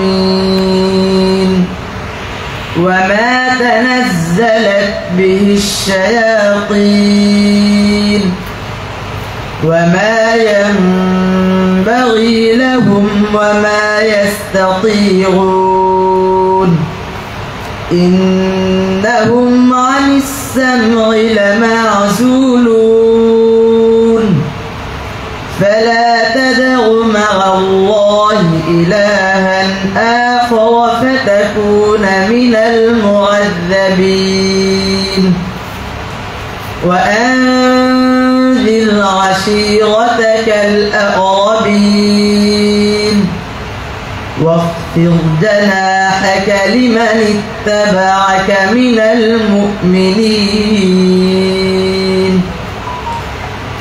الظالمين وما تنزلت به الشياطين وما ينبغي لهم وما يستطيعون إنهم عن السمع لمعزولون فلا تدع مع الله إلها آخر فتكون من المعذبين وأنذر عشيرتك الأقربين واخفض جناحك لمن اتبعك من المؤمنين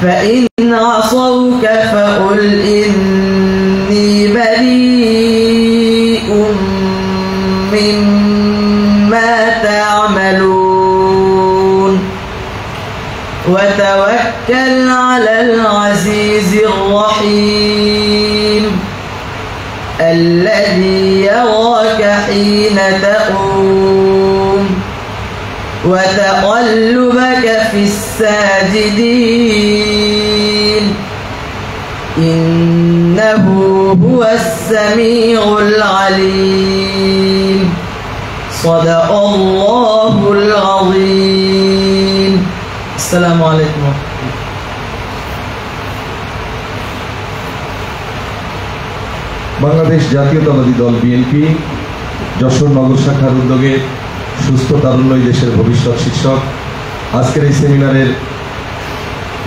فإن عصوك فقل إني بريء مما تعملون وتوكل على العزيز الرحيم الذي يراك حين تقوم وتقلبك في الساجدين إنه هو السميع العليم صدق الله العظيم السلام عليكم বাংলাদেশ জাতীয়তাবাদী দল বিএনপি যশোর নগর শাখার উদ্যোগে সুস্থ তারুণ্যই দেশের ভবিষ্যৎ শীর্ষক আজকের এই সেমিনারের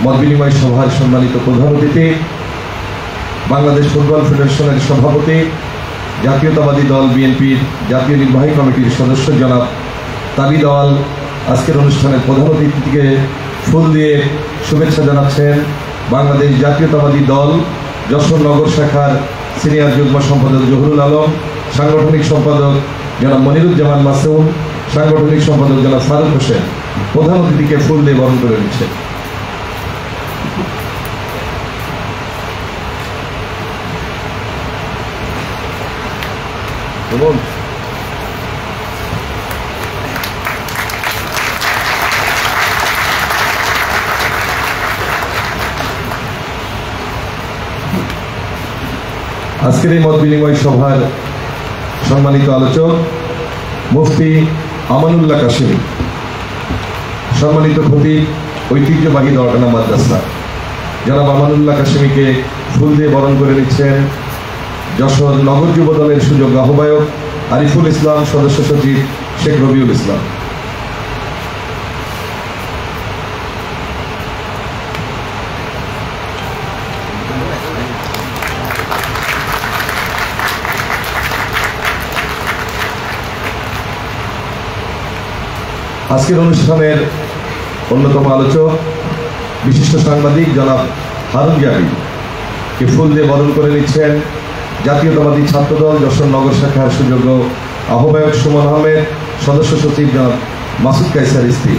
মত বিনিময় সভার সম্মানিত প্রধান অতিথি বাংলাদেশ ফুটবল ফেডারেশনের সভাপতি জাতীয়তাবাদী দল বিএনপির জাতীয় নির্বাহী কমিটির সদস্য জনাব তাবিদ আওয়াল আজকের অনুষ্ঠানের প্রধান অতিথিকে ফুল দিয়ে শুভেচ্ছা জানাচ্ছেন বাংলাদেশ জাতীয়তাবাদী দল যশোর নগর শাখার সিনিয়র যুগ্ম সম্পাদক জহুরুল আলম, সাংগঠনিক সম্পাদক জনাব মনিরুজ্জামান মাসুম, সাংগঠনিক সম্পাদক জনাব ফারুক হোসেন প্রধান অতিথিকে ফুল দিয়ে বরণ করে নিচ্ছেন। আজকের এই মত বিনিময় সভার সম্মানিত আলোচক মুফতি আমানুল্লাহ কাশেমী, সম্মানিত খতিব ঐতিহ্যবাহী দরগানা মাদ্রাসা জনাব আমানুল্লাহ কাশেমীকে ফুল দিয়ে বরণ করে নিচ্ছেন যশোর নগর যুব দলের সুযোগ্য আহ্বায়ক আরিফুল ইসলাম, সদস্য সচিব শেখ রবিউল ইসলাম। আজকের অনুষ্ঠানের অন্যতম আলোচক বিশিষ্ট সাংবাদিক জনাব হারুন জাবিরকে ফুল দিয়ে বরণ করে নিচ্ছেন জাতীয়তাবাদী ছাত্রদল যশোর নগর শাখার সুযোগ্য আহ্বায়ক সুমন আহমেদ, সদস্য সচিব জনাব মাসুদ কাইসার স্ত্রী।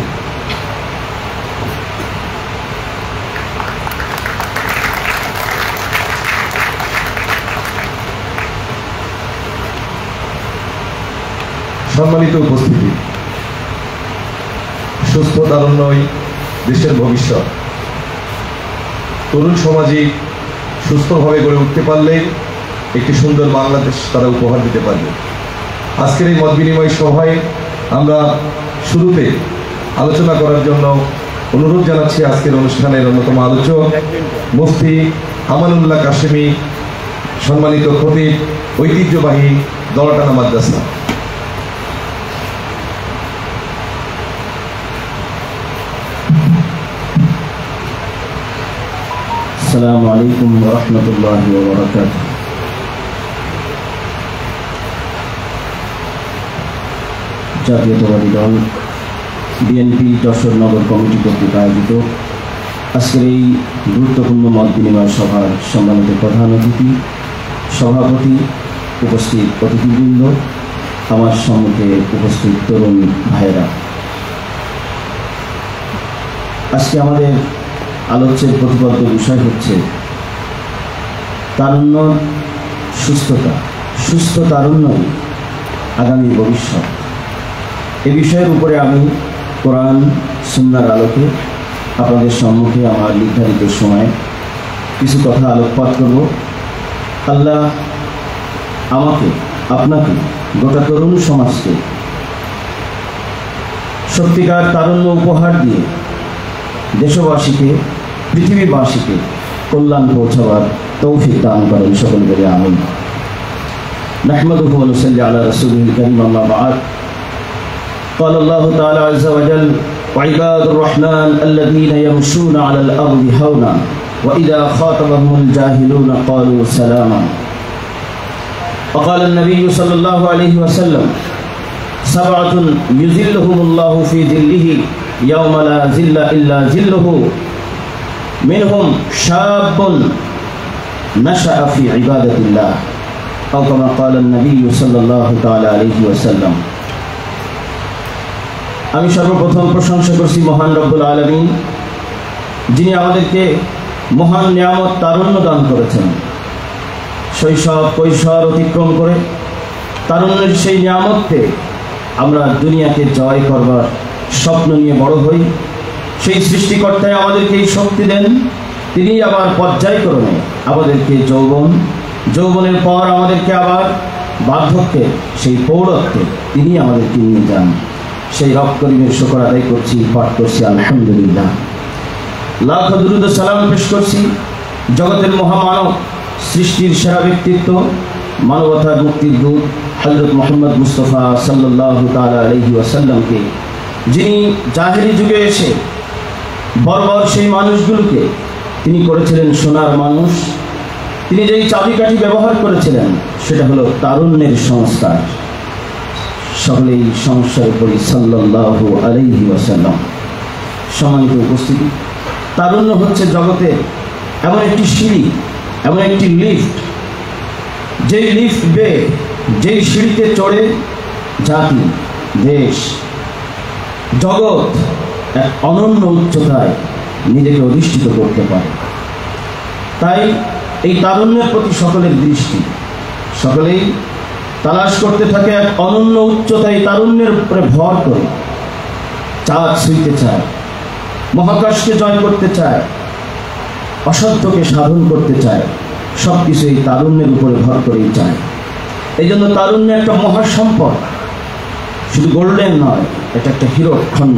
সম্মানিত উপস্থিতি, সুস্থ তারুণ্যই দেশের ভবিষ্যৎ। তরুণ সমাজই সুস্থভাবে গড়ে উঠতে পারলেই একটি সুন্দর বাংলাদেশ তারা উপহার দিতে পারবে। আজকের এই মত বিনিময় সভায় আমরা শুরুতে আলোচনা করার জন্য অনুরোধ জানাচ্ছি আজকের অনুষ্ঠানের অন্যতম আলোচক মুফতি আমানুল্লাহ কাশেমী, সম্মানিত খতিব ঐতিহ্যবাহী দরগানা মাদ্রাসা। আসসালামু আলাইকুম ওয়া রাহমাতুল্লাহি ওয়া বারাকাতুহু। জাতীয়তাবাদী দল বিএনপি যশোর নগর কমিটি কর্তৃক আয়োজিত আজকের এই গুরুত্বপূর্ণ মত বিনিময় সভার সম্মানিত প্রধান অতিথি, সভাপতি, উপস্থিত অতিথিবৃন্দ, আমার সম্মুখে উপস্থিত তরুণ ভাইয়েরা, আজকে আমাদের আলোচ্যের প্রতিপাদ্য বিষয় হচ্ছে তারুণ্য, সুস্থতা সুস্থ তারুণ্যই আগামী ভবিষ্যৎ। এ বিষয়ের উপরে আমি কোরআন সুন্নাহর আলোকে আপনাদের সম্মুখে আমার নির্ধারিত সময়ে কিছু কথা আলোকপাত করব। আল্লাহ আমাকে, আপনাকে, গোটা তরুণ সমাজকে সত্যিকার তারুণ্য উপহার দিয়ে দেশবাসীকে, পৃথিবীবাসীকে কল্যাণ পৌঁছাবার তৌফিক দান করেন। সকল বলে আমিন। নাহমাদুহু ওয়া নুসাল্লি আলা রাসূলিল কারীম, আম্মা বা'দ। قال الله تعالى عز وجل: وعباد الرحمن الذين يمشون على الأرض هونا وإذا خاطبهم الجاهلون قالوا سلاما. وقال النبي صلى الله عليه وسلم: سبعة يظلهم الله في ظله يوم لا ظل إلا ظله منهم شاب نشأ في عبادة الله أو كما قال النبي صلى الله تعالى عليه وسلم. আমি সর্বপ্রথম প্রশংসা করছি মহান রব্বুল আলামিন, যিনি আমাদেরকে মহান নিয়ামত তারুণ্য দান করেছেন। শৈশব কৈশোর অতিক্রম করে তারুণ্যের সেই নিয়ামতকে আমরা দুনিয়াকে জয় করবার স্বপ্ন নিয়ে বড় হই। সেই সৃষ্টিকর্তাই আমাদেরকে এই শক্তি দেন। তিনি আবার পর্যায়ক্রমে আমাদেরকে যৌবনের পর আমাদেরকে আবার বার্ধক্যে, সেই প্রৌঢ়ত্বে তিনি আমাদেরকে নিয়ে যান। সেই রব করিমের শুকর আদায় করছি, পাঠ করছি আলহামদুলিল্লাহ। লাখ দুরুদ ও সালাম পেশ করছি জগতের মহামানব, সৃষ্টির সেরা ব্যক্তিত্ব, মানবতার মুক্তির দূত হযরত মুহাম্মদ মুস্তাফা সাল্লাল্লাহু তাআলা আলাইহি ওয়াসাল্লামকে, যিনি জাহেলি যুগে এসে বর্বর সেই মানুষগুলোকে তিনি করেছিলেন সোনার মানুষ। তিনি যেই চাবিকাঠি ব্যবহার করেছিলেন সেটা হলো তারুণ্যের সংস্কার। সকলেই সংস্কার করি সাল্লাল্লাহু আলাইহি ওয়াসাল্লাম। সম্মানিত উপস্থিতি, তারুণ্য হচ্ছে জগতের এমন একটি সিঁড়ি, এমন একটি লিফট, যেই লিফট বেয়ে, যেই সিঁড়িতে চড়ে জাতি, দেশ, জগৎ এক অনন্য উচ্চতায় নিজেকে অধিষ্ঠিত করতে পারে। তাই এই তারুণ্যের প্রতি সকলের দৃষ্টি, সকলেই তালাশ করতে থাকে এক অনন্য উচ্চতায় তারুণ্যের উপরে ভর করে চাঁদ ছুঁইতে চায়, মহাকাশকে জয় করতে চায়, অসাধ্যকে সাধন করতে চায়। সব কিছু এই তারুণ্যের উপরে ভর করেই চায়। এই জন্য তারুণ্য একটা মহাসম্পদ, শুধু গোল্ডেন নয়, এটা একটা হীরক খণ্ড।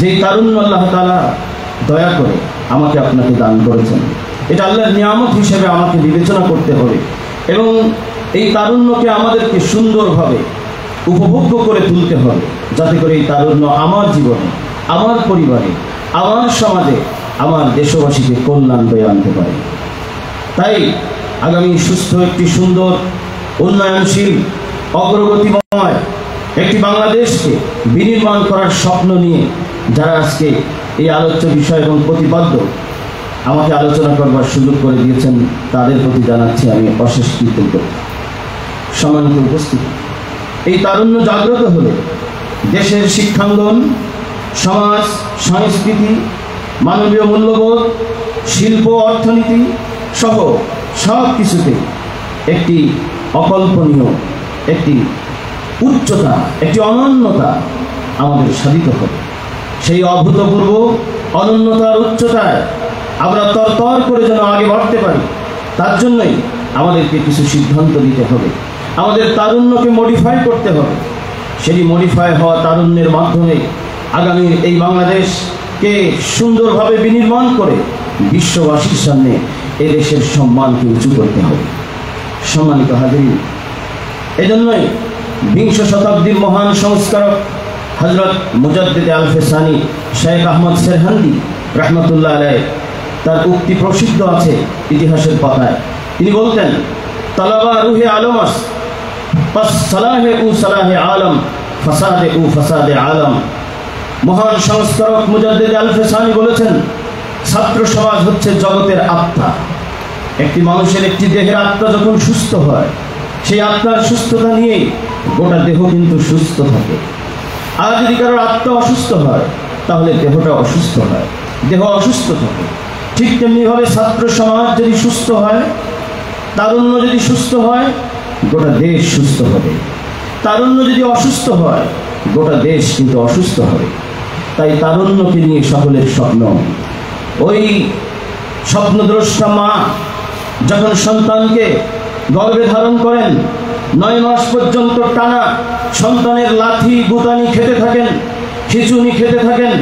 যেই তারুণ্য আল্লাহ তাআলা দয়া করে আমাকে আপনাকে দান করেছেন, এটা আল্লাহর নিয়ামত হিসেবে আমাকে বিবেচনা করতে হবে এবং এই তারুণ্যকে আমাদেরকে সুন্দরভাবে উপভোগ্য করে তুলতে হবে, যাতে করে এই তারুণ্য আমার জীবনে, আমার পরিবারে, আমার সমাজে, আমার দেশবাসীকে কল্যাণ বয়ে আনতে পারে। তাই আগামী সুস্থ একটি সুন্দর, উন্নয়নশীল, অগ্রগতিময় একটি বাংলাদেশকে বিনির্মাণ করার স্বপ্ন নিয়ে যারা আজকে এই আলোচ্য বিষয় এবং প্রতিপাদ্য আমাকে আলোচনা করবার সুযোগ করে দিয়েছেন, তাদের প্রতি জানাচ্ছি আমি অশেষ কৃতজ্ঞতা। সম্মানিত উপস্থিতি, এই তারুণ্য জাগ্রত হলে দেশের শিক্ষাঙ্গন, সমাজ, সংস্কৃতি, মানবীয় মূল্যবোধ, শিল্প, অর্থনীতি সহ সব কিছুতে একটি অকল্পনীয়, একটি উচ্চতা, একটি অনন্যতা আমাদের সাধিত হবে। সেই অভূতপূর্ব অনন্যতার উচ্চতায় আমরা তরতর করে যেন আগে বাড়তে পারি, তার জন্যই আমাদেরকে কিছু সিদ্ধান্ত নিতে হবে। আমাদের তারুণ্যকে মডিফাই করতে হবে। সেই মডিফাই হওয়া তারুণ্যের মাধ্যমে আগামীর এই বাংলাদেশকে সুন্দরভাবে বিনির্মাণ করে বিশ্ববাসীর সামনে এদেশের সম্মানকে উঁচু করতে হবে। সম্মানিত হাজির, এজন্যই বিংশ শতাব্দীর মহান সংস্কারক হযরত মুজাদ্দিদ আল-ফেসানি শেখ আহমদ সেরহান্দি রহমতুল্লাহ আলাইহ, তার উক্তি প্রসিদ্ধ আছে ইতিহাসের পাতায়। তিনি বলতেন, তালাবা রুহে আলমাস পাস সালাহে উ সালাহে আলম, ফাসাদে উ ফাসাদে আলম। মহান সংস্কারক মুজাদ্দিদ আল-ফেসানি বলেছেন, ছাত্র সমাজ হচ্ছে জগতের আত্মা। একটি মানুষের, একটি দেহের আত্মা যখন সুস্থ হয়, সেই আত্মার সুস্থতা নিয়েই গোটা দেহ কিন্তু সুস্থ থাকে। আর যদি কারোর আত্মা অসুস্থ হয়, তাহলে দেহটা অসুস্থ হয়, দেহ অসুস্থ থাকে। ঠিক তেমনিভাবে ছাত্র সমাজ যদি সুস্থ হয়, তারুণ্য যদি সুস্থ হয়, গোটা দেশ সুস্থ হবে। তারুণ্য যদি অসুস্থ হয় গোটা দেশ কিন্তু অসুস্থ হবে। তাই তারুণ্যকে নিয়ে সকলের স্বপ্ন। ওই স্বপ্নদ্রষ্টা মা যখন সন্তানকে গর্ভে ধারণ করেন, 9 মাস পর্যন্ত টানা সন্তানের লাথি গুতানি খেতে থাকেন, খিচুনি খেতে থাকেন,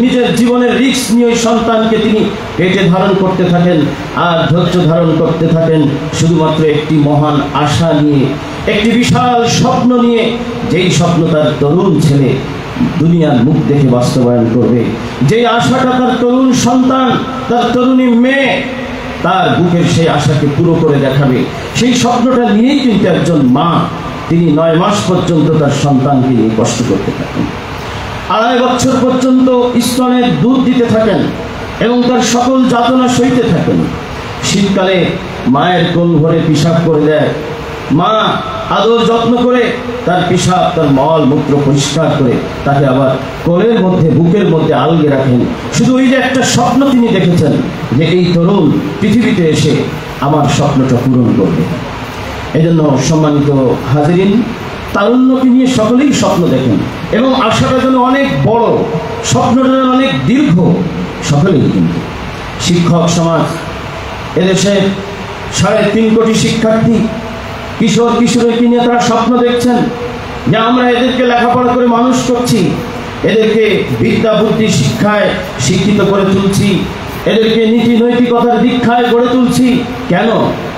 নিজের জীবনের রিস্ক নিয়ে ওই সন্তানকে তিনি পেটে ধারণ করতে থাকেন আর ধৈর্য ধারণ করতে থাকেন শুধুমাত্র একটি মহান আশা নিয়ে, একটি বিশাল স্বপ্ন নিয়ে, যেই স্বপ্ন তার তরুণ ছেলে দুনিয়ার মুখ দেখে বাস্তবায়ন করবে, যেই আশাটা তার তরুণ সন্তান, তার তরুণী মেয়ে তার বুকের সেই আশাকে পুরো করে দেখাবে, সেই স্বপ্নটা নিয়েই কিন্তু একজন মা তিনি 9 মাস পর্যন্ত তার সন্তানকে নিয়ে কষ্ট করতে থাকেন। 2.5 বছর পর্যন্ত স্তনের দুধ দিতে থাকেন এবং তার সকল যাতনা সইতে থাকেন। শীতকালে মায়ের কোল ভরে পিশাব করে দেয়, মা আদর যত্ন করে তার পিশাব তার মল মূত্র পরিষ্কার করে তাকে আবার কোলের মধ্যে বুকের মধ্যে আলগে রাখেন। শুধু ওই যে একটা স্বপ্ন তিনি দেখেছেন যে এই তরুণ পৃথিবীতে এসে আমার স্বপ্নটা পূরণ করবে। এজন্য সম্মানিত হাজিরিন, তারুণ্যকে নিয়ে সকলেই স্বপ্ন দেখেন এবং আশাটা যেন অনেক বড়, স্বপ্নটা যেন অনেক দীর্ঘ, সকলেই কিন্তু। শিক্ষক সমাজ, এদেশে 3.5 কোটি শিক্ষার্থী কিশোর কিশোরীকে নিয়ে তারা স্বপ্ন দেখছেন যে আমরা এদেরকে লেখাপড়া করে মানুষ করছি, এদেরকে বিদ্যা বুদ্ধি শিক্ষায় শিক্ষিত করে তুলছি, এদেরকে নীতি নৈতিকতার দীক্ষায় গড়ে তুলছি। কেন?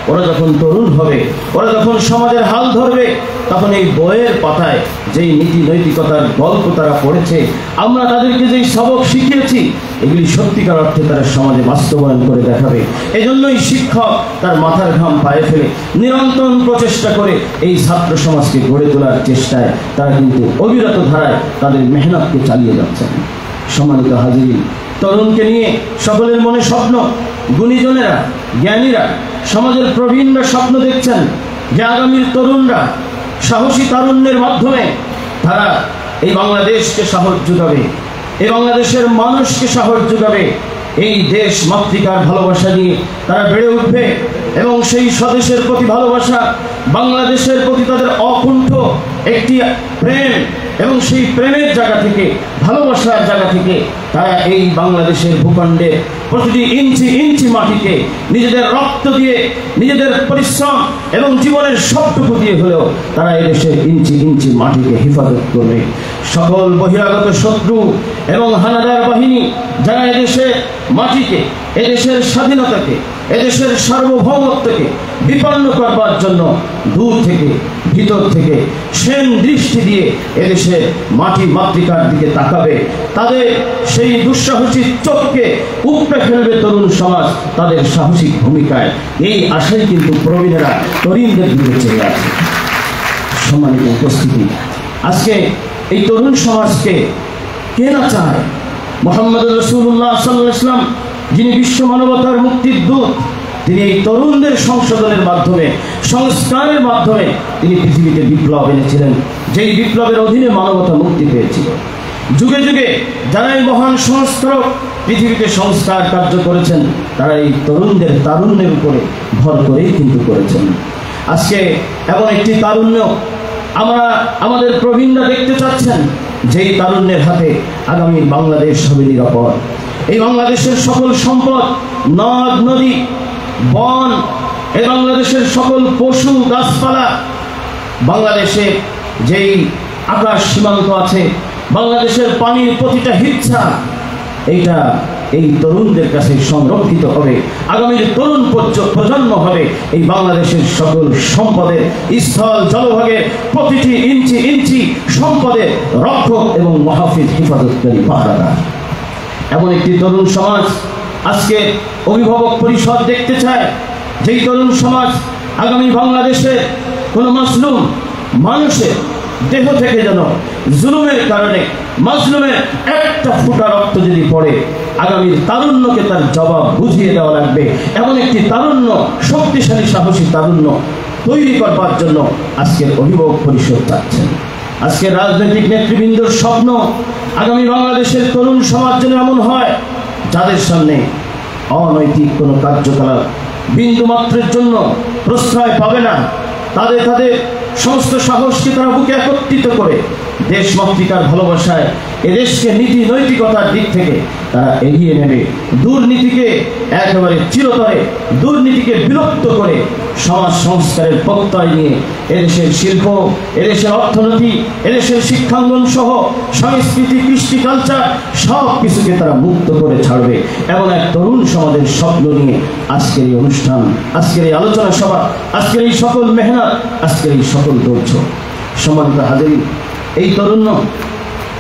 ওরা যখন তরুণ হবে, ওরা যখন সমাজের হাল ধরবে, তখন এই বইয়ের পাতায় যেই নীতি নৈতিকতার গল্প তারা পড়েছে, আমরা তাদেরকে যেই সবক শিখিয়েছি, এগুলি সত্যিকার অর্থে তারা সমাজে বাস্তবায়ন করে দেখাবে। এজন্যই শিক্ষক তার মাথার ঘাম পায়ে ফেলে নিরন্তর প্রচেষ্টা করে এই ছাত্র সমাজকে গড়ে তোলার চেষ্টায় তারা কিন্তু অবিরত ধারায় তাদের মেহনতকে চালিয়ে যাচ্ছেন। সম্মানিত হাজিরিন, তরুণকে নিয়ে সকলের মনে স্বপ্ন। গুণীজনেরা, জ্ঞানীরা, সমাজের প্রবীণরা স্বপ্ন দেখছেন যে আগামীর তরুণরা সাহসী তারুণ্যের মাধ্যমে তারা এই বাংলাদেশকে সাহস যোগাবে, এই বাংলাদেশের মানুষকে সাহস যোগাবে, এই দেশ মাতৃকার ভালোবাসা নিয়ে তারা বেড়ে উঠবে এবং সেই স্বদেশের প্রতি ভালোবাসা, বাংলাদেশের প্রতি তাদের অকুণ্ঠ একটি প্রেম এবং সেই প্রেমের জায়গা থেকে, ভালোবাসার জায়গা থেকে তারা এই বাংলাদেশের ভূখণ্ডে প্রতিটি ইঞ্চি ইঞ্চি মাটিকে নিজেদের রক্ত দিয়ে, নিজেদের পরিশ্রম এবং জীবনের সবটুকু দিয়ে হলেও তারা এদেশের ইঞ্চি ইঞ্চি মাটিকে হেফাজত করবে। সকল বহিরাগত শত্রু এবং হানাদার বাহিনী যারা এদেশের মাটিকে, এদেশের স্বাধীনতাকে, এদেশের সার্বভৌমত্বকে বিপন্ন করবার জন্য দূর থেকে ভিতর থেকে সেন দৃষ্টি দিয়ে এদেশের মাটি মাতৃকার দিকে তাকাবে, তাদের সেই দুঃসাহসী চোখকে উপড়ে ফেলবে তরুণ সমাজ তাদের সাহসিক ভূমিকায়। এই আশাই কিন্তু প্রবীণেরা তরুণদের দিকে চেয়ে আছে। সম্মানিত উপস্থিতি, আজকে এই তরুণ সমাজকে কে না চায়? মুহাম্মদ রাসূলুল্লাহ সাল্লাল্লাহু আলাইহি ওয়াসাল্লাম, যিনি বিশ্ব মানবতার মুক্তির দূত, তিনি এই তরুণদের সংশোধনের মাধ্যমে, সংস্কারের মাধ্যমে তিনি পৃথিবীতে বিপ্লব এনেছিলেন, যেই বিপ্লবের অধীনে মানবতা মুক্তি পেয়েছিল। যুগে যুগে যারা এই মহান সংস্কারক পৃথিবীতে সংস্কার কার্য করেছেন, তারা এই তরুণদের তারুণ্যের উপরে ভর করেই কিন্তু করেছেন। আজকে এমন একটি তারুণ্য আমরা আমাদের প্রবীণরা দেখতে চাচ্ছেন, যেই তারুণ্যের হাতে আগামী বাংলাদেশ হবে নিরাপদ। এই বাংলাদেশের সকল সম্পদ, নদ নদী, বন, এই বাংলাদেশের সকল পশু গাছপালা, বাংলাদেশে যেই আকাশ সীমান্ত আছে, বাংলাদেশের পানির প্রতিটা হিচ্ছা, এইটা এই তরুণদের কাছে সংরক্ষিত হবে। আগামীর তরুণ প্রজন্ম হবে এই বাংলাদেশের সকল সম্পদের, স্থল জলভাগের প্রতিটি ইঞ্চি ইঞ্চি সম্পদের রক্ষক এবং মহাফিজ, হিফাজতকারী, পাহারাদার। এমন একটি তরুণ সমাজ আজকে অভিভাবক পরিষদ দেখতে চায়, যেই তরুণ সমাজ আগামী বাংলাদেশে কোনো মাসলুম মানুষের দেহ থেকে যেন জুলুমের কারণে মাজলুমের একটা ফোঁটা রক্ত যদি পড়ে, আগামীর তারুণ্যকে তার জবাব বুঝিয়ে দেওয়া লাগবে। এমন একটি তারুণ্য, শক্তিশালী সাহসী তারুণ্য তৈরি করবার জন্য আজকের অভিভাবক পরিষদ চাচ্ছেন। আজকের রাজনৈতিক নেতৃবৃন্দর স্বপ্ন আগামী বাংলাদেশের তরুণ সমাজ যেন এমন হয় যাদের সামনে অনৈতিক কোনো কার্যকলাপ বিন্দু মাত্রের জন্য প্রশ্রয় পাবে না, তাদের সমস্ত সাহসকে তারা বুকে একত্রিত করে দেশমাতৃকার ভালোবাসায় এদেশকে নীতি নৈতিকতার দিক থেকে তারা এগিয়ে নেবে। দুর্নীতিকে একেবারে চিরতরে দুর্নীতিকে বিলুপ্ত করে সমাজ সংস্কারের প্রত্যয় নিয়ে এদেশের শিল্প, এদেশের অর্থনীতি, এদেশের শিক্ষাঙ্গন সহ সংস্কৃতি, কৃষ্টি, কালচার সব কিছুকে তারা মুক্ত করে ছাড়বে। এমন এক তরুণ সমাজের স্বপ্ন নিয়ে আজকের এই অনুষ্ঠান, আজকের এই আলোচনা সভা, আজকের এই সকল মেহনত, আজকের এই সকল দৌড়। সম্মানিত হাজিরিন,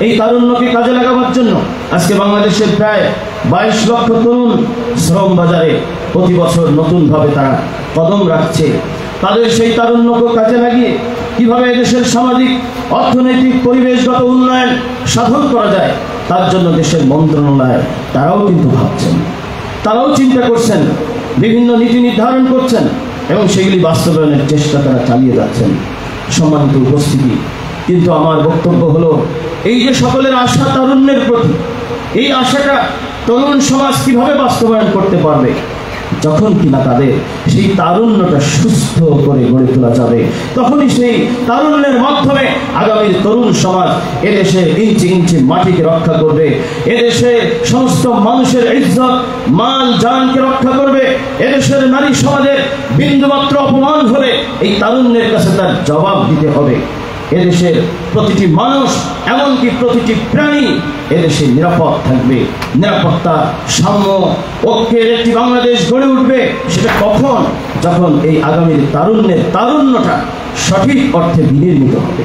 এই তারুণ্যকে কাজে লাগাবার জন্য আজকে বাংলাদেশের প্রায় 22 লক্ষ তরুণ শ্রম বাজারে প্রতি বছর নতুনভাবে তারা কদম রাখছে। তাদের সেই তারুণ্যকে কাজে লাগিয়ে কিভাবে দেশের সামাজিক, অর্থনৈতিক, পরিবেশগত উন্নয়ন সাধন করা যায় তার জন্য দেশের মন্ত্রণালয় তারাও কিন্তু ভাবছেন, তারাও চিন্তা করছেন, বিভিন্ন নীতি নির্ধারণ করছেন এবং সেগুলি বাস্তবায়নের চেষ্টা তারা চালিয়ে যাচ্ছেন। সম্মানিত উপস্থিতি, কিন্তু আমার বক্তব্য হলো, এই যে সকলের আশা তারুণ্যের প্রতি, এই আশাটা তরুণ সমাজ কিভাবে বাস্তবায়ন করতে পারবে? যখন কিনা তাদের সেই তারুণ্যটা সুস্থ করে গড়ে তোলা যাবে, তখনই সেই তারুণ্যের মাধ্যমে আগামীর তরুণ সমাজ এদেশে ইঞ্চি ইঞ্চি মাটিকে রক্ষা করবে, এদেশে সমস্ত মানুষের ইজ্জত, মান, জানকে রক্ষা করবে। এদেশের নারী সমাজের বিন্দুমাত্র অপমান হলে এই তারুণ্যের কাছে তার জবাব দিতে হবে। এদেশের প্রতিটি মানুষ, এমনকি প্রতিটি প্রাণী এদেশে নিরাপদ থাকবে। নিরাপত্তা, সাম্য, ঐক্যের একটি বাংলাদেশ গড়ে উঠবে। সেটা কখন? যখন এই আগামীর তারুণ্যটা সঠিক অর্থে বিনির্মিত হবে।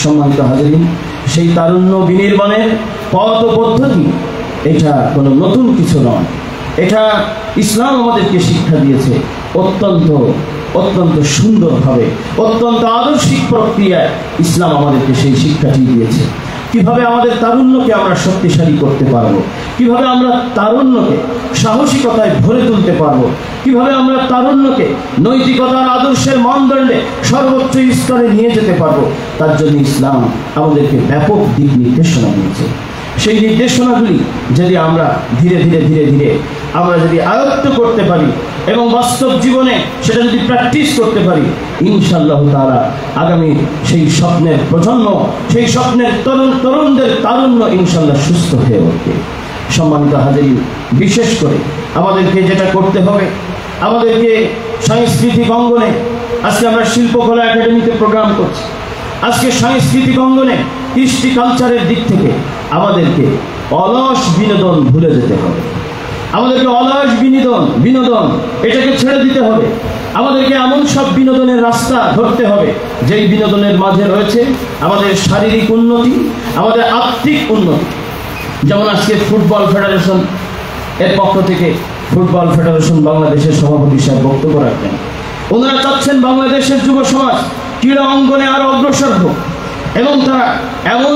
সম্মানিত হাজিরিন, সেই তারুণ্য বিনির্মাণের পথ পদ্ধতি এটা কোনো নতুন কিছু নয়। এটা ইসলাম আমাদেরকে শিক্ষা দিয়েছে অত্যন্ত সুন্দরভাবে, অত্যন্ত আদর্শিক প্রক্রিয়ায় ইসলাম আমাদেরকে সেই শিক্ষাটি দিয়েছে। কিভাবে আমাদের তারুণ্যকে আমরা শক্তিশালী করতে পারবো, কিভাবে আমরা তারুণ্যকে সাহসিকতায় ভরে তুলতে পারবো, কিভাবে আমরা তারুণ্যকে নৈতিকতার আদর্শের মানদণ্ডে সর্বোচ্চ স্তরে নিয়ে যেতে পারবো, তার জন্য ইসলাম আমাদেরকে ব্যাপক দিক নির্দেশনা দিয়েছে। সেই নির্দেশনাগুলি যদি আমরা ধীরে ধীরে আমরা যদি আয়ত্ত করতে পারি এবং বাস্তব জীবনে সেটা যদি প্র্যাকটিস করতে পারি, ইনশাআল্লাহ তাআলা আগামী সেই স্বপ্নের প্রজন্ম, সেই স্বপ্নের তরুণদের তারুণ্য ইনশাআল্লাহ সুস্থ হয়ে উঠবে। সম্মানিত হাজিরিন, বিশেষ করে আমাদেরকে যেটা করতে হবে, আমাদেরকে সাংস্কৃতিক অঙ্গনে, আজকে আমরা শিল্পকলা একাডেমিতে প্রোগ্রাম করছি, আজকে সাংস্কৃতিক অঙ্গনে কৃষ্টি কালচারের দিক থেকে আমাদেরকে অলস বিনোদন ভুলে যেতে হবে। আমাদেরকে অলস বিনোদন এটাকে ছেড়ে দিতে হবে। আমাদেরকে এমন সব বিনোদনের রাস্তা ধরতে হবে যেই বিনোদনের মাঝে রয়েছে আমাদের শারীরিক উন্নতি, আমাদের আত্মিক উন্নতি। যেমন আজকে ফুটবল ফেডারেশন এর পক্ষ থেকে ফুটবল ফেডারেশন বাংলাদেশের সভাপতি সাহেব বক্তব্য রাখবেন। ওনারা চাচ্ছেন বাংলাদেশের যুব সমাজ ক্রীড়া অঙ্গনে আরো অগ্রসর হোক এবং তারা এমন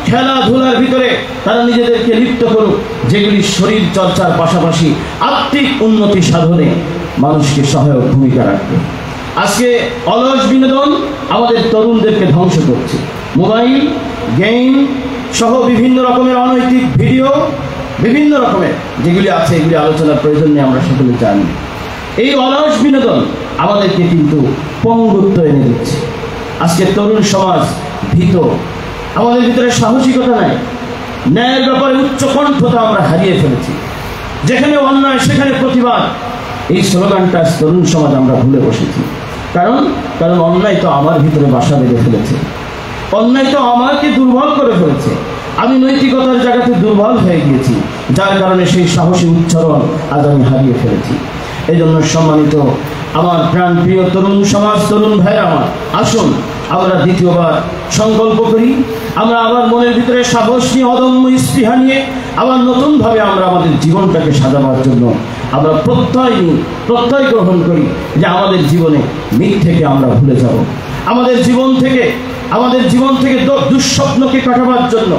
খেলাধুলার ভিতরে তারা নিজেদেরকে লিপ্ত করুক যেগুলি শরীর চর্চার পাশাপাশি আত্মিক উন্নতি সাধনে মানুষকে সহায়ক ভূমিকা রাখবে। আজকে অলস বিনোদন আমাদের তরুণদেরকে ধ্বংস করছে। মোবাইল গেম সহ বিভিন্ন রকমের অনৈতিক ভিডিও, বিভিন্ন রকমের যেগুলি আছে, এগুলি আলোচনার প্রয়োজন নেই, আমরা সকলে জানি। এই অলস বিনোদন আমাদেরকে কিন্তু পঙ্গুত্ব এনে দিচ্ছে। আজকে তরুণ সমাজ ভীত, আমাদের ভিতরে সাহসিকতা নাই, ন্যায়ের ব্যাপারে উচ্চ কণ্ঠতা আমরা হারিয়ে ফেলেছি। যেখানে অন্যায় সেখানে প্রতিবাদ, এই স্লোগানটা তরুণ সমাজ আমরা ভুলে বসেছি। কারণ অন্যায় তো আমার ভিতরে বাসা বেঁধে ফেলেছে, অন্যায় তো আমাকে দুর্বল করে ফেলেছে, আমি নৈতিকতার জায়গাতে দুর্বল হয়ে গিয়েছি, যার কারণে সেই সাহসী উচ্চারণ আজ আমি হারিয়ে ফেলেছি। এই জন্য সম্মানিত আমার প্রাণ প্রিয় তরুণ সমাজ, তরুণ ভাইরা আমার, আসুন আমরা দ্বিতীয়বার সংকল্প করি, আমরা আবার মনের ভিতরে সাহস নিয়ে, অদম্য স্পৃহা নিয়ে আবার নতুনভাবে আমরা আমাদের জীবনটাকে সাজাবার জন্য আমরা প্রত্যয় গ্রহণ করি যে আমাদের জীবনে মিথ্যেকে আমরা ভুলে যাব, আমাদের জীবন থেকে দুঃস্বপ্নকে কাটাবার জন্য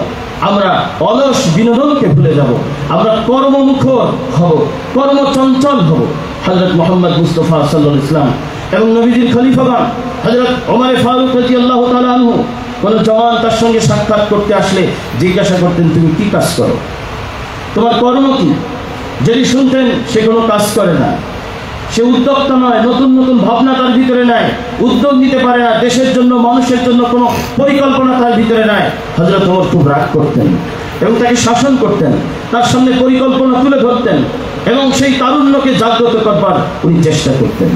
আমরা অলস বিনোদনকে ভুলে যাব, আমরা কর্মমুখর হব, কর্মচঞ্চল হব। হযরত মুহাম্মদ মুস্তাফা সাল্লাল্লাহু আলাইহি ওয়াসাল্লাম এবং নবীজির খলিফাগণ হযরত ওমর ফারুক রাদিয়াল্লাহু তাআলা আনহু কোন জওয়ান তার সঙ্গে সাক্ষাৎ করতে আসলে জিজ্ঞাসা করতেন, তুমি কি কাজ করো, তোমার কর্ম কি? যদি শুনতেন সে কোনো কাজ করে না, সে উদ্যোক্তা নয়, নতুন নতুন ভাবনা তার ভিতরে নাই, উদ্যোগ নিতে পারে না, দেশের জন্য মানুষের জন্য কোনো পরিকল্পনা তার ভিতরে নাই। হযরত ওমর খুব রাগ করতেন এবং তাকে শাসন করতেন, তার সামনে পরিকল্পনা তুলে ধরতেন এবং সেই তারুণ্যকে জাগ্রত করবার উনি চেষ্টা করতেন।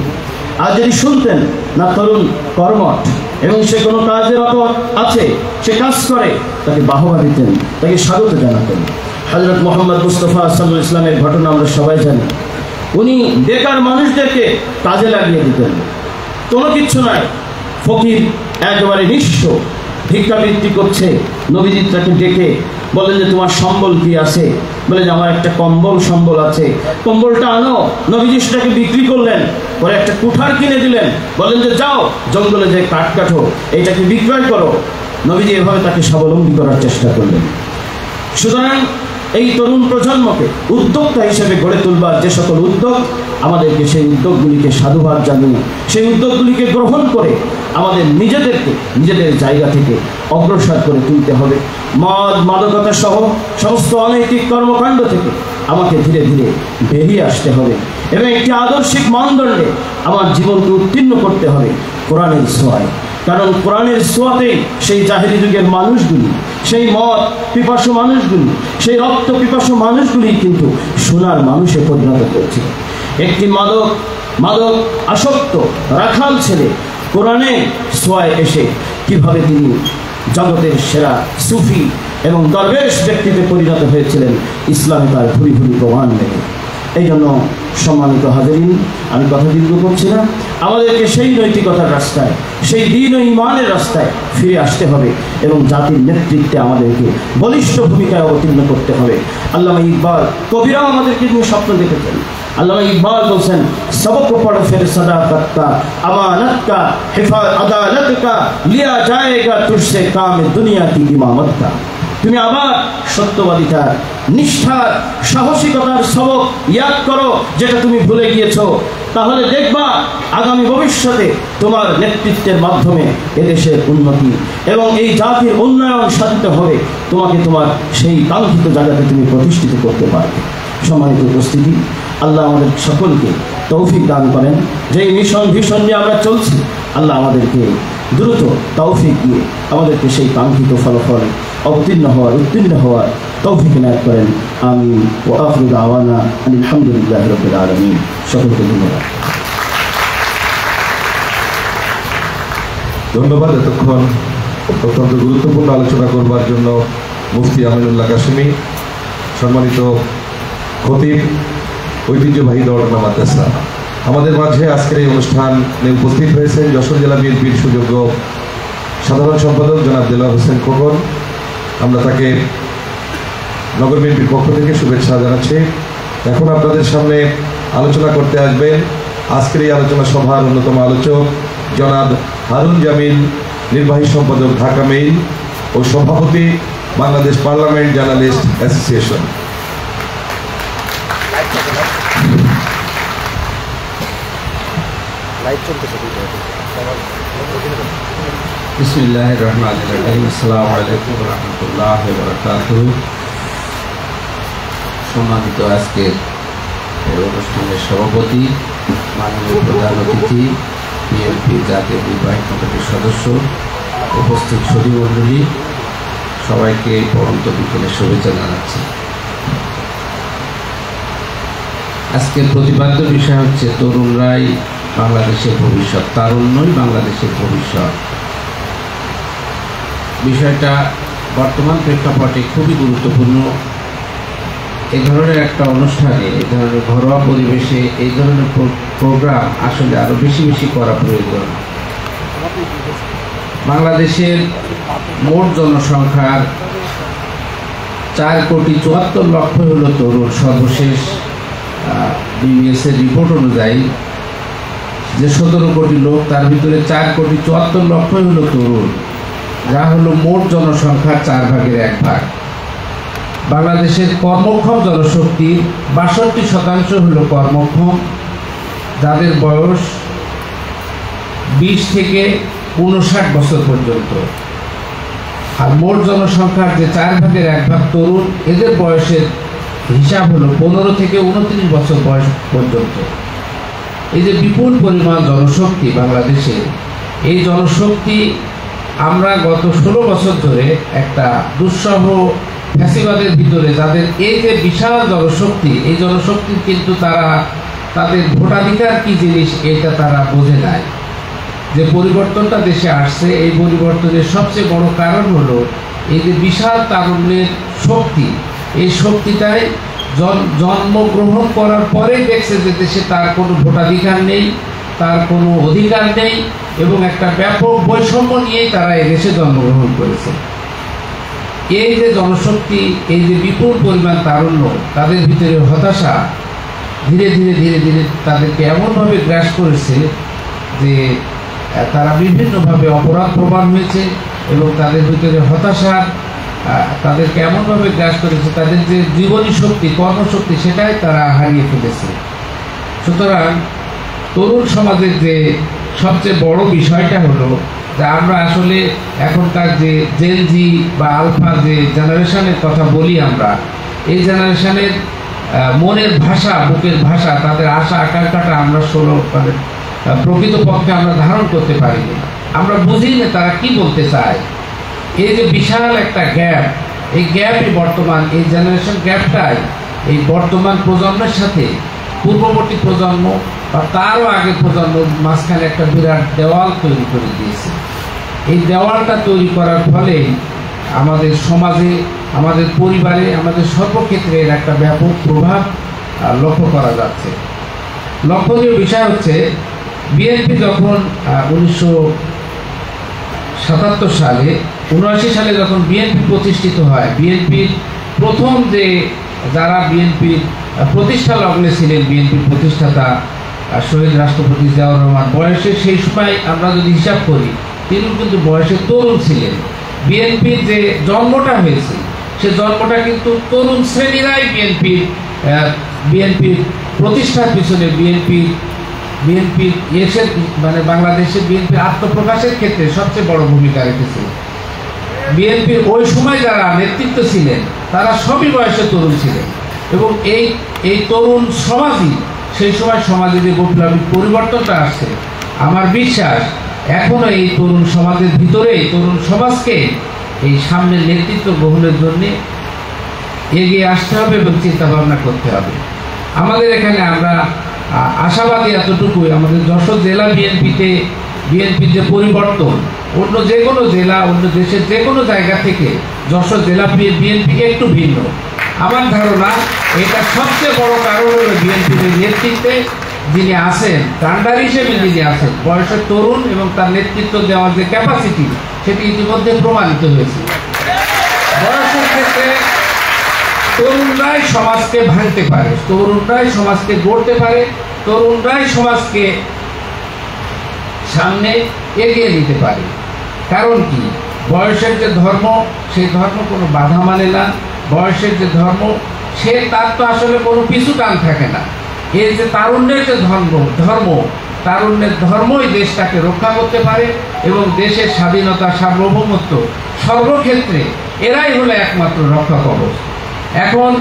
আর যদি শুনতেন না তরুণ কর্মঠ এবং সে কোনো কাজের আছে, সে কাজ করে, তাকে বাহবা দিতেন, তাকে স্বাগত জানাতেন। হযরত মুহাম্মদ মুস্তাফা সাল্লাল্লাহু আলাইহি ওয়াসাল্লামের ঘটনা আমরা সবাই জানি। উনি বেকার মানুষদেরকে কাজে লাগিয়ে দিতেন, কোনো কিচ্ছু নাই, ফকির একেবারে নিঃস্ব, ভিক্ষাবৃত্তি করছে, নবীজি তাকে ডেকে বলেন যে তোমার সম্বল কি আছে? বলে যে আমার একটা সম্বল আছে, কম্বলটা আনো। নবীজি সেটাকে বিক্রি করলেন, পরে একটা কুঠার কিনে দিলেন, বলেন যে যাও জঙ্গলে যে কাঠ কাটো, এইটাকে বিক্রয় করো। নবীজি এভাবে তাকে স্বাবলম্বী করার চেষ্টা করলেন। সুতরাং এই তরুণ প্রজন্মকে উদ্যোক্তা হিসেবে গড়ে তুলবার যে সকল উদ্যোগ, আমাদেরকে সেই উদ্যোগগুলিকে সাধুবাদ জানিয়ে সেই উদ্যোগগুলিকে গ্রহণ করে আমাদের নিজেদেরকে নিজেদের জায়গা থেকে অগ্রসর করে তুলতে হবে। মদ মাদকতা সহ সমস্ত অনৈতিক কর্মকাণ্ড থেকে আমাকে ধীরে ধীরে বেরিয়ে আসতে হবে এবং একটি আদর্শিক মানদণ্ডে আমার জীবনকে উত্তীর্ণ করতে হবে কোরআনের ছোঁয়ায়। কারণ কোরআনের ছোঁয়াতেই সেই জাহেরি যুগের মানুষগুলি, সেই মদ পিপাসু মানুষগুলি, সেই রক্ত পিপাসু মানুষগুলি কিন্তু সোনার মানুষে পরিণত করেছিল। একটি মাদক আসক্ত রাখাল ছেলে কোরআনের ছোঁয়ায় এসে কিভাবে তিনি জগতের সেরা সুফি এবং দরবেশ ব্যক্তিতে পরিণত হয়েছিলেন, ইসলামে তার ভুরি ভুরি প্রমাণ নেই। এই জন্য সম্মানিত হাজেরিন, আমি কথা দীর্ঘ করছি না, আমাদেরকে সেই নৈতিকতার রাস্তায়, সেই দ্বীন ও ঈমানের রাস্তায় ফিরে আসতে হবে এবং জাতির নেতৃত্বে আমাদেরকে বলিষ্ঠ ভূমিকায় অবতীর্ণ করতে হবে। আল্লামা ইকবাল কবিরাও আমাদেরকে নিয়ে স্বপ্ন দেখেছেন। আল্লামা ইকবাল বলছেন, সবক পড় ফির সদাকত কা, আমানত কা, হিফাজ আদালত কা, লিয়া জায়েগা তুঝসে কাম দুনিয়া কি ইমামত কা। তুমি আবার সত্যবাদিতার, নিষ্ঠার, সাহসিকতার সবক ইয়াদ করো যেটা তুমি ভুলে গিয়েছো, তাহলে দেখবা আগামী ভবিষ্যতে তোমার নেতৃত্বের মাধ্যমে এদেশের উন্নতি এবং এই জাতির উন্নয়ন সাধিত হবে। তোমাকে তোমার সেই কাঙ্ক্ষিত জায়গাতে তুমি প্রতিষ্ঠিত করতে পারবে। সম্মানিত উপস্থিতি, আল্লাহ আমাদের সকলকে তৌফিক দান করেন। যেই মিশন ভীষণ নিয়ে আমরা চলছি, আল্লাহ আমাদেরকে দ্রুত তৌফিক দিয়ে আমাদেরকে সেই কাঙ্ক্ষিত ফলাফল উত্তীর্ণ হওয়ার তৌফিক এনায়েত করেন। আমিন। ওয়া আখিরু দাওয়ানা আলহামদুলিল্লাহি রাব্বিল আলামিন। সকলকে ধন্যবাদ। ধন্যবাদ। এতক্ষণ অত্যন্ত গুরুত্বপূর্ণ আলোচনা করবার জন্য মুফতি আমিনুল্লাহ কাশেমী, সম্মানিত খতিব, ঐতিহ্যবাহী দৌড়ানা মাদ্রাসা। আমাদের মাঝে আজকের এই অনুষ্ঠানে উপস্থিত হয়েছেন যশোর জেলা বিএনপির সুযোগ্য সাধারণ সম্পাদক জনাব দেলোয়ার হোসেন খোকন। আমরা তাকে নগর বিএনপির পক্ষ থেকে শুভেচ্ছা জানাচ্ছি। এখন আপনাদের সামনে আলোচনা করতে আসবেন আজকের এই আলোচনা সভার অন্যতম আলোচক জনাব হারুন জামিল, নির্বাহী সম্পাদক ঢাকা মেইল ও সভাপতি বাংলাদেশ পার্লামেন্ট জার্নালিস্ট অ্যাসোসিয়েশন। বিসমিল্লাহির রহমানির রহিম। আসসালামু আলাইকুম ওয়া রাহমাতুল্লাহি ওয়া বারাকাতুহু। সম্মানিত আজকের এই অনুষ্ঠানের সভাপতি, মাননীয় প্রধান অতিথি, বিএনপি জাতীয় নির্বাহী কমিটির সদস্য, উপস্থিত সুধীমণ্ডলী, সবাইকে পরন্ত বিকেলের শুভেচ্ছা জানাচ্ছি। আজকের প্রতিপাদ্য বিষয় হচ্ছে তরুণরাই বাংলাদেশের ভবিষ্যৎ, তারুণ্যই বাংলাদেশের ভবিষ্যৎ। বিষয়টা বর্তমান প্রেক্ষাপটে খুবই গুরুত্বপূর্ণ। এই ধরনের একটা অনুষ্ঠানে, এই ধরনের ঘরোয়া পরিবেশে এই ধরনের প্রোগ্রাম আসলে আরও বেশি বেশি করা প্রয়োজন। বাংলাদেশের মোট জনসংখ্যার 4,74,00,000 হলো তরুণ। সর্বশেষ বিবিএসের রিপোর্ট অনুযায়ী যে 17 কোটি লোক, তার ভিতরে 4,74,00,000 হলো তরুণ, যা হলো মোট জনসংখ্যার 4 ভাগের 1 ভাগ। বাংলাদেশের কর্মক্ষম জনশক্তির 62% হলো কর্মক্ষম, যাদের বয়স 20 থেকে 59 বছর পর্যন্ত। আর মোট জনসংখ্যার যে 4 ভাগের 1 ভাগ তরুণ, এদের বয়সের হিসাব হলো 15 থেকে 29 বছর বয়স পর্যন্ত। এই যে বিপুল পরিমাণ জনশক্তি বাংলাদেশে, এই জনশক্তি আমরা গত 16 বছর ধরে একটা দুঃসহ ফ্যাসিবাদের ভিতরে যাদের এই যে বিশাল জনশক্তি, এই জনশক্তি কিন্তু তারা তাদের ভোটাধিকার কি জিনিস এটা তারা বোঝে নাই। যে পরিবর্তনটা দেশে আসছে, এই পরিবর্তনের সবচেয়ে বড় কারণ হলো এই যে বিশাল তারুণ্যের শক্তি। এই শক্তিটাই জন্মগ্রহণ করার পরে দেখছে যে দেশে তার কোনো ভোটাধিকার নেই, তার কোনো অধিকার নেই, এবং একটা ব্যাপক বৈষম্য নিয়েই তারা এই দেশে জন্মগ্রহণ করেছে। এই যে জনশক্তি, এই যে বিপুল পরিমাণ তারুণ্য, তাদের ভিতরে হতাশা ধীরে ধীরে ধীরে ধীরে তাদেরকে এমনভাবে গ্রাস করেছে যে তারা বিভিন্নভাবে অপরাধ প্রমাণ হয়েছে, এবং তাদের ভিতরে হতাশা তাদেরকে এমনভাবে গ্রাস করেছে, তাদের যে জীবনী শক্তি, কর্মশক্তি, সেটাই তারা হারিয়ে ফেলেছে। সুতরাং তরুণ সমাজের যে সবচেয়ে বড় বিষয়টা হলো যে আমরা আসলে এখনকার যে জেন জি বা আলফা যে জেনারেশনের কথা বলি, আমরা এই জেনারেশনের মনের ভাষা, বুকের ভাষা, তাদের আশা আকাঙ্ক্ষাটা আমরা প্রকৃতপক্ষে আমরা ধারণ করতে পারিনি। আমরা বুঝি না তারা কি বলতে চায়। এই যে বিশাল একটা গ্যাপ, এই গ্যাপই বর্তমান, এই জেনারেশন গ্যাপটাই এই বর্তমান প্রজন্মের সাথে পূর্ববর্তী প্রজন্ম বা তারও আগের প্রজন্মের মাঝখানে একটা বিরাট দেওয়াল তৈরি করে দিয়েছে। এই দেওয়ালটা তৈরি করার ফলে আমাদের সমাজে, আমাদের পরিবারে, আমাদের সর্বক্ষেত্রে এর একটা ব্যাপক প্রভাব লক্ষ্য করা যাচ্ছে। লক্ষণীয় বিষয় হচ্ছে বিএনপি যখন 1977 সালে 79 সালে যখন বিএনপি প্রতিষ্ঠিত হয়, বিএনপির প্রথম যে যারা বিএনপির প্রতিষ্ঠা লগ্নে ছিলেন, বিএনপির প্রতিষ্ঠাতা শহীদ রাষ্ট্রপতি জিয়াউর রহমান বয়সে সেই সময় আমরা যদি হিসাব করি, তিনি কিন্তু বয়সে তরুণ ছিলেন। বিএনপির যে জন্মটা হয়েছে, সে জন্মটা কিন্তু তরুণ শ্রেণীরাই বিএনপির প্রতিষ্ঠার পিছনে, বিএনপির এসে মানে বাংলাদেশে বিএনপির আত্মপ্রকাশের ক্ষেত্রে সবচেয়ে বড় ভূমিকা রেখেছে। বিএনপির ওই সময় যারা নেতৃত্ব ছিলেন তারা সবই বয়সে তরুণ ছিলেন, এবং এই তরুণ সমাজই সেই সময় সমাজে যে বৈপ্লবিক পরিবর্তনটা আসছে, আমার বিশ্বাস এখনো এই তরুণ সমাজের ভিতরে তরুণ সমাজকে এই সামনের নেতৃত্ব গ্রহণের জন্য এগিয়ে আসতে হবে এবং চিন্তা ভাবনা করতে হবে। আমাদের এখানে আমরা আশাবাদী এতটুকুই, আমাদের যশোর জেলা বিএনপির যে পরিবর্তন, অন্য যে কোনো জেলা, অন্য দেশের যে কোনো জায়গা থেকে যশোর জেলা বিএনপি একটু ভিন্ন। আমার ধারণা এটা সবচেয়ে বড় কারণ হলো বিএনপির নেতৃত্বে যিনি আছেন, কান্ডার হিসেবে যিনি আছেন, বয়সের তরুণ, এবং তার নেতৃত্ব দেওয়ার যে ক্যাপাসিটি, সেটি ইতিমধ্যে প্রমাণিত হয়েছে। বয়সের ক্ষেত্রে তরুণরাই সমাজকে ভাঙতে পারে, তরুণরাই সমাজকে গড়তে পারে, তরুণরাই সমাজকে সামনে এগিয়ে নিতে পারে। কারণ কি, বয়সের যে ধর্ম, সেই ধর্ম কোনো বাধা মানে না। বয়সের যে ধর্ম, তার তো আসলে কোনো পিছু টান থাকে না। এই যে তারুণ্যের যে ধর্ম, তারুণ্যের ধর্মই দেশটাকে রক্ষা করতে পারে, এবং দেশের স্বাধীনতা, সার্বভৌমত্ব সর্বক্ষেত্রে এরাই হলো একমাত্র রক্ষা কবচ। এখন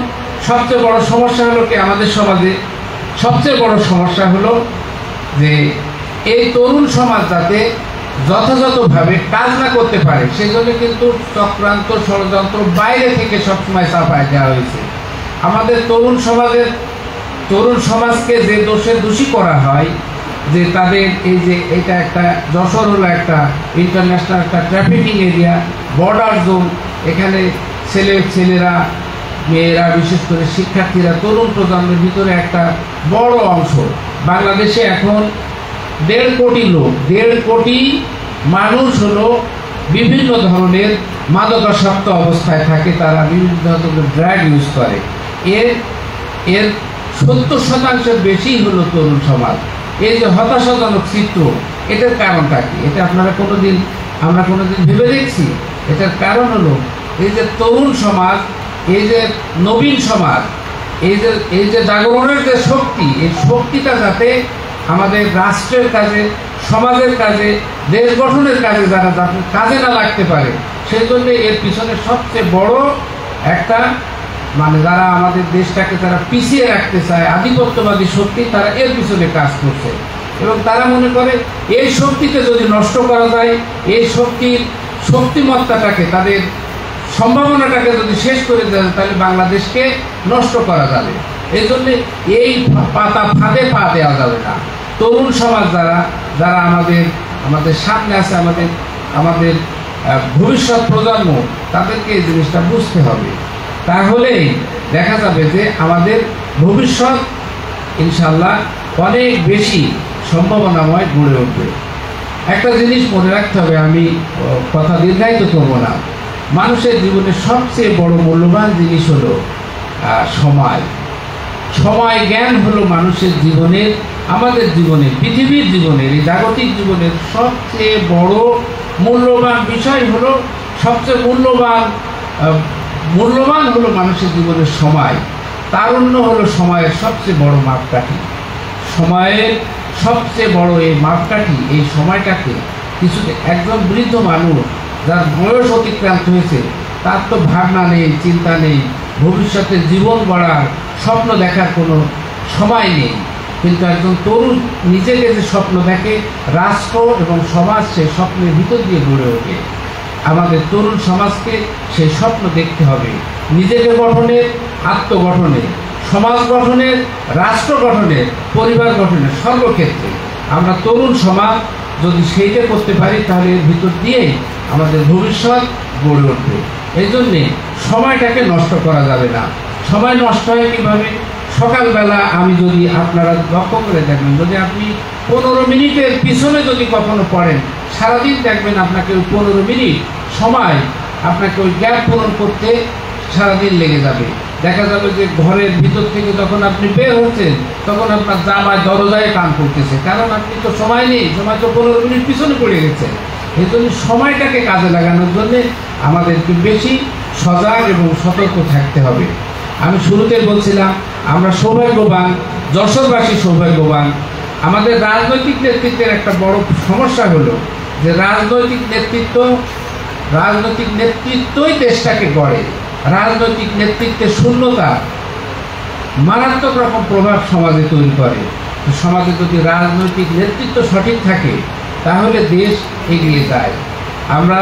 সবচেয়ে বড় সমস্যা হলো কি, আমাদের সমাজে সবচেয়ে বড় সমস্যা হলো যে এই তরুণ সমাজ যাতে যথাযথভাবে কাজ না করতে পারে, সেজন্য কিন্তু চক্রান্ত, ষড়যন্ত্র বাইরে থেকে সবসময় চাপায় দেওয়া হয়েছে। আমাদের তরুণ সমাজকে যে দোষী করা হয়, যে তাদের এই যে এটা একটা যশোর হলো একটা ইন্টারন্যাশনাল একটা ট্রাফিকিং এরিয়া, বর্ডার জোন, এখানে ছেলেরা, মেয়েরা, বিশেষ করে শিক্ষার্থীরা, তরুণ প্রজন্মের ভিতরে একটা বড় অংশ, বাংলাদেশে এখন 1.5 কোটি লোক, 1.5 কোটি মানুষ হলো বিভিন্ন ধরনের মাদকাসক্ত অবস্থায় থাকে, তারা বিভিন্ন ধরনের ড্রাগ ইউজ করে। এর 70% বেশি হলো তরুণ সমাজ। এই যে হতাশাজনক চিত্র, এটার কারণটা কি? এটা আমরা কোনোদিন ভেবে দেখছি? এটার কারণ হলো এই যে তরুণ সমাজ, এই যে নবীন সমাজ, এই যে জাগরণের যে শক্তি, এই শক্তিটা যাতে আমাদের রাষ্ট্রের কাজে, সমাজের কাজে, দেশ গঠনের কাজে যারা কাজে না লাগতে পারে, সেই জন্য এর পিছনে সবচেয়ে বড় একটা মানে যারা আমাদের দেশটাকে তারা পিছিয়ে রাখতে চায়, আধিপত্যবাদী শক্তি, তারা এর পিছনে কাজ করছে এবং তারা মনে করে এই শক্তিকে যদি নষ্ট করা যায়, এই শক্তির শক্তিমত্তাটাকে, তাদের সম্ভাবনাটাকে যদি শেষ করে দেওয়া যায়, তাহলে বাংলাদেশকে নষ্ট করা যাবে। এই জন্য এই ফাঁদে পা দেওয়া যাবে না। তরুণ সমাজ যারা আমাদের সামনে আছে, আমাদের ভবিষ্যৎ প্রজন্ম, তাদেরকে এই জিনিসটা বুঝতে হবে। তাহলেই দেখা যাবে যে আমাদের ভবিষ্যৎ ইনশাল্লাহ অনেক বেশি সম্ভাবনাময় গড়ে উঠবে। একটা জিনিস মনে রাখতে হবে, আমি কথা দীর্ঘায়িত করব না। মানুষের জীবনে সবচেয়ে বড় মূল্যবান জিনিস হলো সময় জ্ঞান হলো মানুষের জীবনের, আমাদের জীবনে, পৃথিবীর জীবনের, এই জাগতিক জীবনের সবচেয়ে বড় মূল্যবান বিষয় হলো, সবচেয়ে মূল্যবান হলো মানুষের জীবনের সময়। তারুণ্য হলো সময়ের সবচেয়ে বড় মাপকাঠি। সময়ের সবচেয়ে বড় এই মাপকাঠি, এই সময়টাকে একজন বৃদ্ধ মানুষ যার বয়স অতিক্রান্ত হয়েছে, তার তো ভাবনা নেই, চিন্তা নেই, ভবিষ্যতে জীবন গড়ার স্বপ্ন দেখার কোনো সময় নেই। কিন্তু একজন তরুণ নিজেকে যে স্বপ্ন দেখে, রাষ্ট্র এবং সমাজ সেই স্বপ্নের ভিতর দিয়ে গড়ে ওঠে। আমাদের তরুণ সমাজকে সেই স্বপ্ন দেখতে হবে, নিজেকে গঠনের, আত্মগঠনের, সমাজ গঠনের, রাষ্ট্র গঠনের, পরিবার গঠনের, সর্বক্ষেত্রে আমরা তরুণ সমাজ যদি সেইটা করতে পারি, তাহলে এর ভিতর দিয়েই আমাদের ভবিষ্যৎ গড়ে উঠবে। এই জন্যে সময়টাকে নষ্ট করা যাবে না। সময় নষ্ট হয় কীভাবে? সকালবেলা আপনারা লক্ষ্য করে দেখবেন, যদি আপনি 15 মিনিটের পিছনে যদি কখনো পড়েন, সারাদিন দেখবেন আপনাকে ওই 15 মিনিট সময়, আপনাকে ওই গ্যাপ পূরণ করতে সারাদিন লেগে যাবে। দেখা যাবে যে ঘরের ভিতর থেকে যখন আপনি বের হচ্ছেন, তখন আপনার জামায় দরজায় কান করতেছে, কারণ আপনি তো সময় নেই, সময় তো 15 মিনিট পিছনে পড়ে গেছে। এই জন্য সময়টাকে কাজে লাগানোর জন্য আমাদেরকে বেশি সজাগ এবং সতর্ক থাকতে হবে। আমি শুরুতে বলছিলাম, আমরা সৌভাগ্যবান, যশোরবাসী সৌভাগ্যবান। আমাদের রাজনৈতিক নেতৃত্বের একটা বড় সমস্যা হলো যে রাজনৈতিক নেতৃত্বই দেশটাকে গড়ে। রাজনৈতিক নেতৃত্বের শূন্যতা মারাত্মক রকম প্রভাব সমাজে তৈরি করে। সমাজে যদি রাজনৈতিক নেতৃত্ব সঠিক থাকে, তাহলে দেশ এগিয়ে যায়। আমরা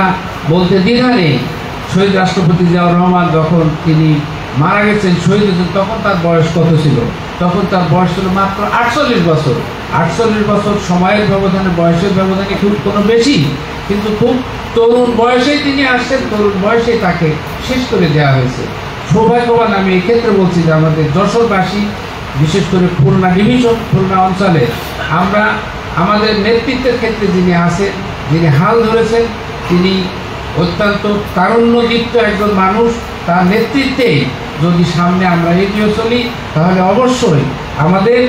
বলতে দ্বিধা নেই, শহীদ রাষ্ট্রপতি জিয়াউর রহমান যখন তিনি মারা গেছেন, শহীদ হয়েছেন, তখন তার বয়স কত ছিল? তখন তার বয়স ছিল মাত্র 48 বছর। 48 বছর সময়ের ব্যবধানে, বয়সের ব্যবধানে খুব কোনো বেশি, কিন্তু খুব তরুণ বয়সেই তিনি আসছেন, তরুণ বয়সেই তাকে শেষ করে দেওয়া হয়েছে। সৌভাগ্যবান আমি এক্ষেত্রে বলছি যে আমাদের যশোরবাসী, বিশেষ করে খুলনা ডিভিশন, খুলনা অঞ্চলে আমরা আমাদের নেতৃত্বের ক্ষেত্রে যিনি আছেন, যিনি হাল ধরেছেন, তিনি অত্যন্ত তারুণ্যদীপ্ত একজন মানুষ। তার নেতৃত্বে যদি সামনে আমরা এগিয়ে চলি, তাহলে অবশ্যই আমাদের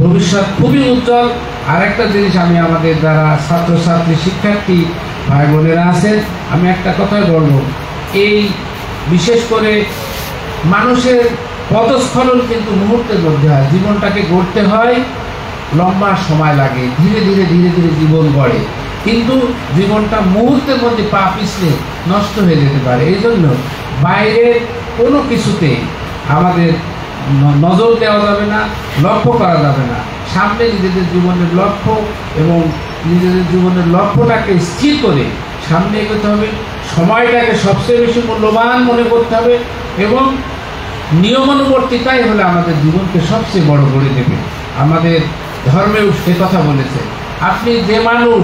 ভবিষ্যৎ খুবই উজ্জ্বল। আর একটা জিনিস আমি আমাদের যারা ছাত্রছাত্রী, শিক্ষার্থী ভাই বোনেরা আছেন, আমি একটা কথাই বলবো, এই বিশেষ করে মানুষের পদস্খলন কিন্তু মুহূর্তের মধ্যে হয়। জীবনটাকে গড়তে হয়, লম্বা সময় লাগে, ধীরে ধীরে জীবন গড়ে, কিন্তু জীবনটা মুহূর্তের মধ্যে পা পিছলে নষ্ট হয়ে যেতে পারে। এই জন্য বাইরের কোনো কিছুতে আমাদের নজর দেওয়া যাবে না, লক্ষ্য করা যাবে না। সামনে নিজেদের জীবনের লক্ষ্য এবং নিজেদের জীবনের লক্ষ্যটাকে স্থির করে সামনে এগোতে হবে। সময়টাকে সবচেয়ে বেশি মূল্যবান মনে করতে হবে এবং নিয়মানুবর্তিতাই হলে আমাদের জীবনকে সবচেয়ে বড় করে দেবে। আমাদের ধর্মেও সে কথা বলেছে, আপনি যে মানুষ,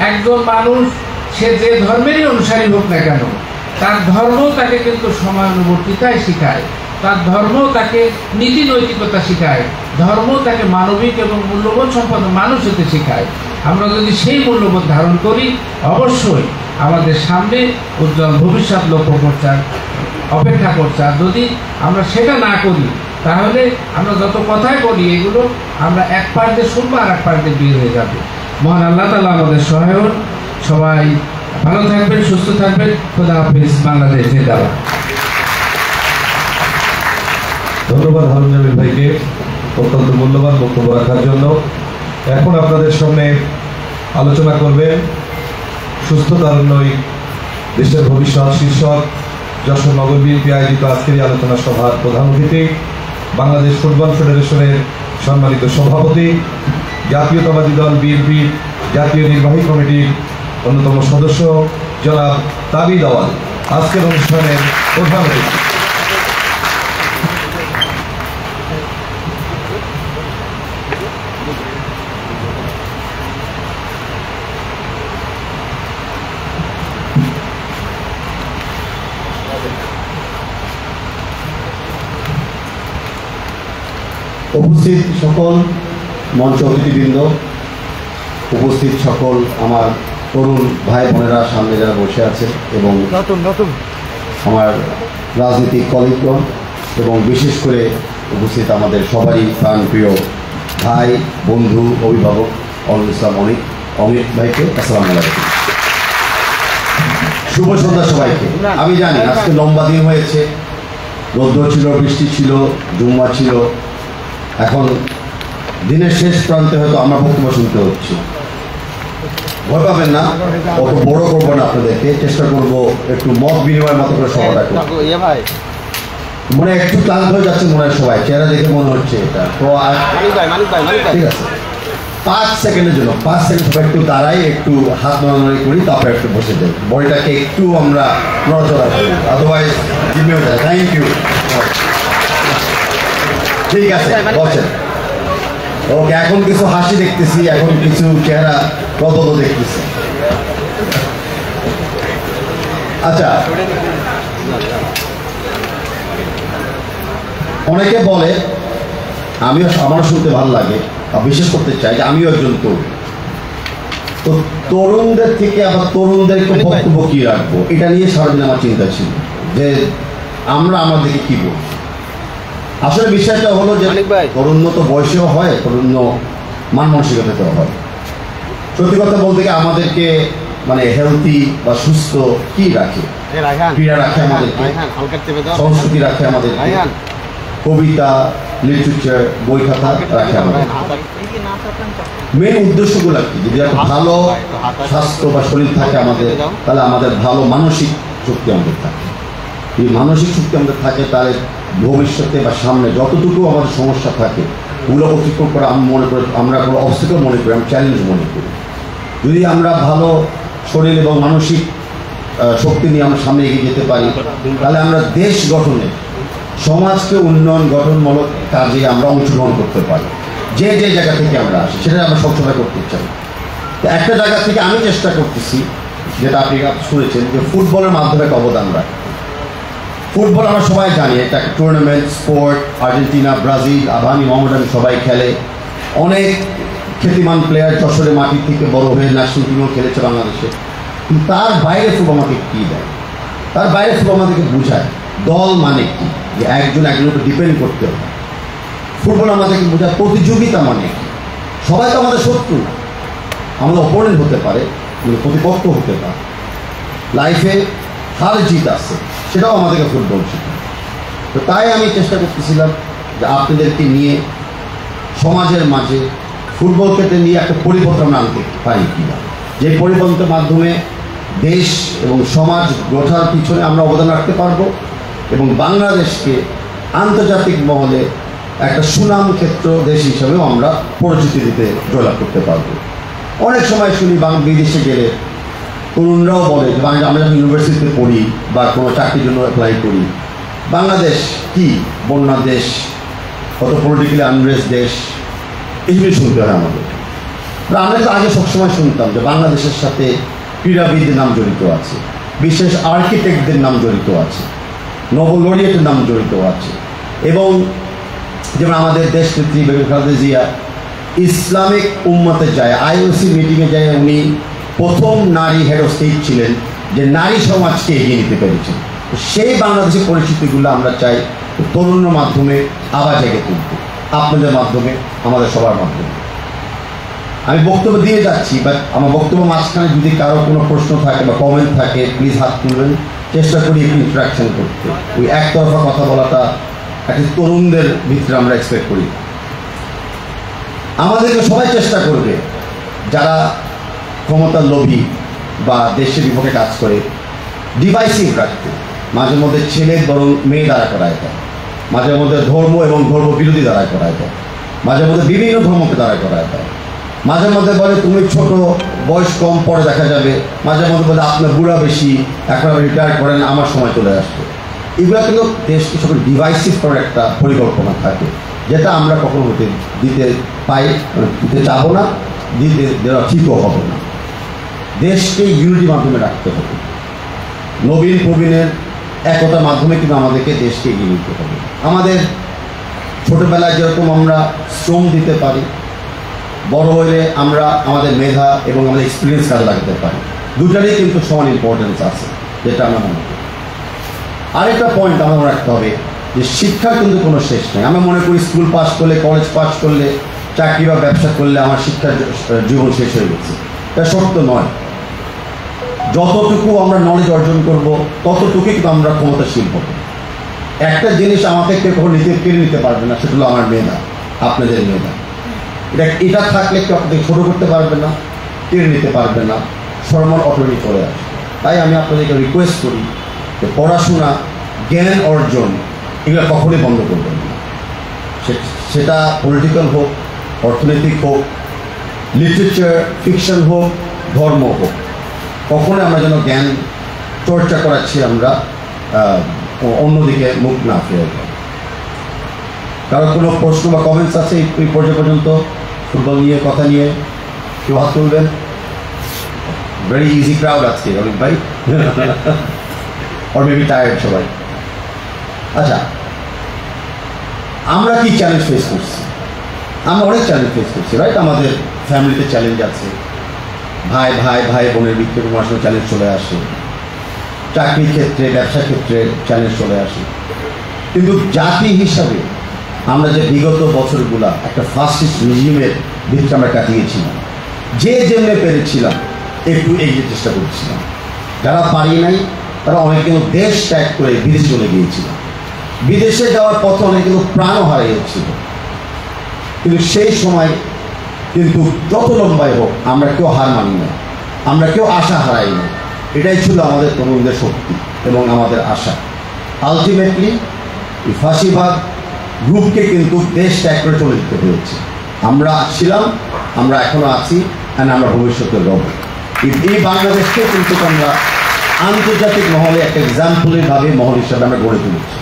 একজন মানুষ সে যে ধর্মেরই অনুসারী হোক না কেন, তার ধর্ম তাকে কিন্তু সময়ানুবর্তিতায় শেখায়, তার ধর্ম তাকে নীতি নৈতিকতা শেখায়, ধর্ম তাকে মানবিক এবং মূল্যবোধ সম্পন্ন মানুষ হতে শেখায়। আমরা যদি সেই মূল্যবোধ ধারণ করি, অবশ্যই আমাদের সামনে উজ্জ্বল ভবিষ্যৎ লক্ষ্য করছে, অপেক্ষা করছে। আর যদি আমরা সেটা না করি, তাহলে আমরা যত কথাই বলি, এগুলো আমরা এক পার্টে শুনবো আর এক পার্টে বের হয়ে যাবে। মহান আল্লাহ তাআলা আমাদের সহায় হন। সবাই ভালো থাকবেন, সুস্থ থাকবেন। খোদা হাফেজ। বাংলাদেশ জিন্দাবাদ। ধন্যবাদ হারুন জামিল ভাইকে অত্যন্ত মূল্যবান বক্তব্য রাখার জন্য। এখন আপনাদের সামনে আলোচনা করবেন সুস্থ তারুণ্যই দেশের ভবিষ্যৎ শীর্ষক যশোর নগর বিএনপি আয়োজিত আজকের এই আলোচনা সভার প্রধান অতিথি, বাংলাদেশ ফুটবল ফেডারেশনের সম্মানিত সভাপতি, জাতীয়তাবাদী দল বিএনপি জাতীয় নির্বাহী কমিটির অন্যতম সদস্য জনাব তাবিদ আওয়াল আজকের অনুষ্ঠানের প্রধান অতিথি। উপস্থিত সকল মঞ্চ অতিথিবৃন্দ, উপস্থিত সকল আমার তরুণ ভাই বোনেরা, সামনে যারা বসে আছে, এবং আমার রাজনৈতিক কলিগগণ, এবং বিশেষ করে উপস্থিত আমাদের সবারই প্রাণপ্রিয় ভাই, বন্ধু, অভিভাবক অনিল ইসলাম অমিত ভাইকে আসসালামু আলাইকুম। শুভ সন্ধ্যা সবাইকে। আমি জানি আজকে লম্বা দিন হয়েছে, রৌদ্র ছিল, বৃষ্টি ছিল, জুম্মা ছিল, এখন দিনের শেষ প্রান্তে হয়তো আমার বক্তব্য শুনতে হচ্ছে। ভয় পাবেন না, অত বড় করবো না আপনাদেরকে, চেষ্টা করবো একটু মত বিনিময়ের মতো করে সভাটা করবো। মনে একটু ক্লান্ত হয়ে যাচ্ছে মনে হয় সবাই, চেহারা দেখে মনে হচ্ছে এটা তো। ঠিক আছে, 5 সেকেন্ডের জন্য 5 সেকেন্ড সবাই একটু দাঁড়াই, একটু হাত নড়ানড়ি করি, তারপরে একটু বসে যাই, বডিটাকে একটু আমরা নড়াচড়া করি, আদারওয়াইজ জিমেও যায়। Thank you. ঠিক আছে, বসেন। ওকে, এখন কিছু হাসি দেখতেছি, এখন কিছু চেহারা বদল দেখতেছি। আচ্ছা, অনেকে বলে, আমারও শুনতে ভালো লাগে, বিশেষ করতে চাই যে আমিও একজন তরুণ। তো তরুণদের থেকে আবার তরুণদেরকে বক্তব্য কি রাখবো, এটা নিয়ে সারাদিন আমার চিন্তা ছিল যে আমরা আমাদেরকে কি বলবো। আসলে বিষয়টা হলো যে তরুণ তো বয়সেও হয়, তরুণ মান মানসিকতাতেও হয়। সত্যি কথা বলতে গিয়ে আমাদেরকে মানে হেলথি বা সুস্থ কি রাখে, ক্রীড়া রাখে আমাদেরকে, সংস্কৃতি রাখে আমাদেরকে, কবিতা, লিটারেচার, বই খাতা রাখে আমাদের। মেন উদ্দেশ্যগুলো কি, যদি একটা ভালো স্বাস্থ্য বা শরীর থাকে আমাদের, তাহলে আমাদের ভালো মানসিক শক্তি আমাদের থাকে। যদি মানসিক শক্তি আমাদের থাকে, তাহলে ভবিষ্যতে বা সামনে যতটুকু আমাদের সমস্যা থাকে ওগুলো অতিক্রম করে আমরা কোনো অবস্থাকেও মনে করি, আমরা চ্যালেঞ্জ মনে করি। যদি আমরা ভালো শরীর এবং মানসিক শক্তি নিয়ে আমরা সামনে এগিয়ে যেতে পারি, তাহলে আমরা দেশ গঠনে, সমাজকে উন্নয়ন গঠনমূলক কাজে আমরা অংশগ্রহণ করতে পারি। যে যে জায়গা থেকে আমরা আসি সেটা আমরা সবসময় করতে চাই। একটা জায়গা থেকে আমি চেষ্টা করতেছি, যেটা আপনি শুনেছেন, যে ফুটবলের মাধ্যমে একটা অবদান রাখে। ফুটবল আমরা সবাই জানি, এটা একটা টুর্নামেন্ট স্পোর্ট। আর্জেন্টিনা, ব্রাজিল, আবানি, মোহামেডান সবাই খেলে। অনেক খ্যাতিমান প্লেয়ার যশোরের মাটি থেকে বড় হয়ে ন্যাশনাল টিমেও খেলেছে বাংলাদেশে। কিন্তু তার বাইরে ফুটবল আমাকে কী দেয়, তার বাইরে ফুটবল আমাদেরকে বোঝায় দল মানে কি, যে একজন একজনের উপর ডিপেন্ড করতে হবে। ফুটবল আমাদেরকে বোঝায় প্রতিযোগিতা মানে কি। সবাই তো আমাদের শত্রু না, আমাদের অপোনেন্ট হতে পারে, প্রতিপক্ষ হতে পারে। লাইফে হার জিত আছে, সেটাও আমাদেরকে ফুটবল শেখায়। তো তাই আমি চেষ্টা করতেছিলাম যে আপনাদেরকে নিয়ে সমাজের মাঝে ফুটবলকে নিয়ে একটা পরিবর্তন আনতে পারি কিনা, যে পরিবর্তনের মাধ্যমে দেশ এবং সমাজ গড়ার পিছনে আমরা অবদান রাখতে পারবো, এবং বাংলাদেশকে আন্তর্জাতিক মহলে একটা সুনাম ক্ষেত্র দেশ হিসাবেও আমরা পরিচিতি দিতে জয়লাভ করতে পারবো। অনেক সময় শুনি বিদেশে গেলে তরুণরাও বলে যে আমরা যখন ইউনিভার্সিটিতে পড়ি বা কোনো চাকরির জন্য অ্যাপ্লাই করি, বাংলাদেশ কি বন্যা দেশ, কত পলিটিক্যালি আনরেস্ট দেশ, এইগুলি শুনতে হয় আমাদের। আমরা তো আগে সবসময় শুনতাম যে বাংলাদেশের সাথে ক্রীড়াবিদদের নাম জড়িত আছে, বিশেষ আর্কিটেক্টদের নাম জড়িত আছে, নোবেল লরিয়েটের নাম জড়িত আছে, এবং যেমন আমাদের দেশ নেত্রী বেগম খালেদা জিয়া ইসলামিক উম্মতে যায়, আইওসি মিটিংয়ে যায়, উনি প্রথম নারী হেড অফ স্টেট ছিলেন যে নারী সমাজকে এগিয়ে নিতে পেরেছেন। সেই বাংলাদেশের পরিস্থিতিগুলো আমরা চাই তরুণের মাধ্যমে আবার জেগে তুলতে, আপনাদের মাধ্যমে, আমাদের সবার মাধ্যমে। আমি বক্তব্য দিয়ে যাচ্ছি, বাট আমার বক্তব্য মাঝখানে যদি কারো কোনো প্রশ্ন থাকে বা কমেন্ট থাকে, প্লিজ হাত তুলবেন। চেষ্টা করি একটু ইন্টারাকশন করতে। ওই একতরফা কথা বলাটা একটা তরুণদের ভিতরে আমরা এক্সপেক্ট করি। আমাদেরকে সবাই চেষ্টা করবে, যারা ক্ষমতার লোভী বা দেশের বিপক্ষে কাজ করে, ডিভাইসিভ রাখতে, মাঝে মধ্যে ছেলে বরং মেয়ে দ্বারা করায় দেয়, মাঝে মধ্যে ধর্ম এবং ধর্ম বিরোধী দ্বারা করায় দেয়, মাঝে মধ্যে বিভিন্ন ধর্মকে দ্বারা করায় দেয়, মাঝে মধ্যে বলে তুমি ছোট, বয়স কম, পরে দেখা যাবে, মাঝে মধ্যে বলে আপনার বুড়া বেশি, এখন আপনি রিটায়ার করেন, আমার সময় চলে আসবে। এগুলো কিন্তু দেশকে সকল ডিভাইসিভ করার একটা পরিকল্পনা থাকে, যেটা আমরা কখনো দিতে দিতে চাবো না, দেওয়া ঠিকও হবে না। দেশকে ইউনিটির মাধ্যমে রাখতে হবে, নবীন প্রবীণের একতার মাধ্যমে কিন্তু আমাদেরকে দেশকে এগিয়ে নিতে হবে। আমাদের ছোটোবেলায় যেরকম আমরা শ্রম দিতে পারি, বড় হলে আমরা আমাদের মেধা এবং আমাদের এক্সপিরিয়েন্স কাজে লাগাতে পারি, দুটারই কিন্তু সমান ইম্পর্টেন্স আছে, যেটা আমরা মনে করি। আরেকটা পয়েন্ট আমার রাখতে হবে যে শিক্ষার কিন্তু কোনো শেষ নেই। আমরা মনে করি স্কুল পাস করলে, কলেজ পাস করলে, চাকরি বা ব্যবসা করলে আমার শিক্ষার জীবন শেষ হয়ে গেছে। এটা সত্য নয়। যতটুকু আমরা নলেজ অর্জন করব ততটুকুই কিন্তু আমরা ক্ষমতাশীল হব। একটা জিনিস আমাকে কেউ কখনো কেড়ে নিতে পারবে না, সেটা হলো আমার মেধা, আপনাদের মেধা। এটা থাকলে কেউ আপনাদের ছোটো করতে পারবে না, কেড়ে নিতে পারবে না, সম্মান অটোমেটিক চলে আসবে। তাই আমি আপনাদেরকে রিকোয়েস্ট করি যে পড়াশোনা, জ্ঞান অর্জন এগুলো কখনোই বন্ধ করবেন না। সেটা পলিটিক্যাল হোক, অর্থনৈতিক হোক, লিটারেচার, ফিকশন হোক, ধর্ম হোক, কখনোই আমরা যেন জ্ঞান চর্চা করাচ্ছি আমরা অন্যদিকে মুখ না ফিরে যাই। কারো কোনো প্রশ্ন বা কমেন্টস আছে এই পর্যন্ত ফুটবল নিয়ে, কথা নিয়ে? কেউ হাত তুলবেন? ভেরি ইজি ক্রাউড আজকে অনেক ভাই, অর মেবি টায়ার্ড সবাই। আচ্ছা, আমরা কি চ্যালেঞ্জ ফেস করছি? আমরা অনেক চ্যালেঞ্জ ফেস করছি, রাইট? আমাদের ফ্যামিলিতে চ্যালেঞ্জ আছে, ভাই ভাই ভাই বোনের ভিত্তিতে কোনো সময় চ্যালেঞ্জ চলে আসে, চাকরির ক্ষেত্রে, ব্যবসার ক্ষেত্রে চ্যালেঞ্জ চলে আসে। কিন্তু জাতি হিসাবে আমরা যে বিগত বছরগুলা একটা ফাসিস্ট রেজিমের ভিত্তিতে আমরা কাটিয়েছিলাম, যে যেমনি পেরেছিলাম একটু এগিয়ে চেষ্টা করছিলাম। যারা পারি নাই তারা অনেক কিন্তু দেশ ত্যাগ করে বিদেশে চলে গিয়েছিল, বিদেশে যাওয়ার পথে অনেক কিন্তু প্রাণও হারিয়েছিল। কিন্তু সেই সময় কিন্তু যত লম্বাই হোক আমরা কেউ হার মানি না, আমরা কেউ আশা হারাই না। এটাই ছিল আমাদের তরুণদের শক্তি এবং আমাদের আশা। আলটিমেটলি এই ফাঁসিবাদ গ্রুপকে কিন্তু দেশ ত্যাগ করে চলে যেতে হয়েছে। আমরা ছিলাম, আমরা এখনো আছি, আর আমরা ভবিষ্যতে রব। এই বাংলাদেশকে কিন্তু আমরা আন্তর্জাতিক মহলে একটা এক্সাম্পলের মহল হিসাবে আমরা গড়ে তুলেছি।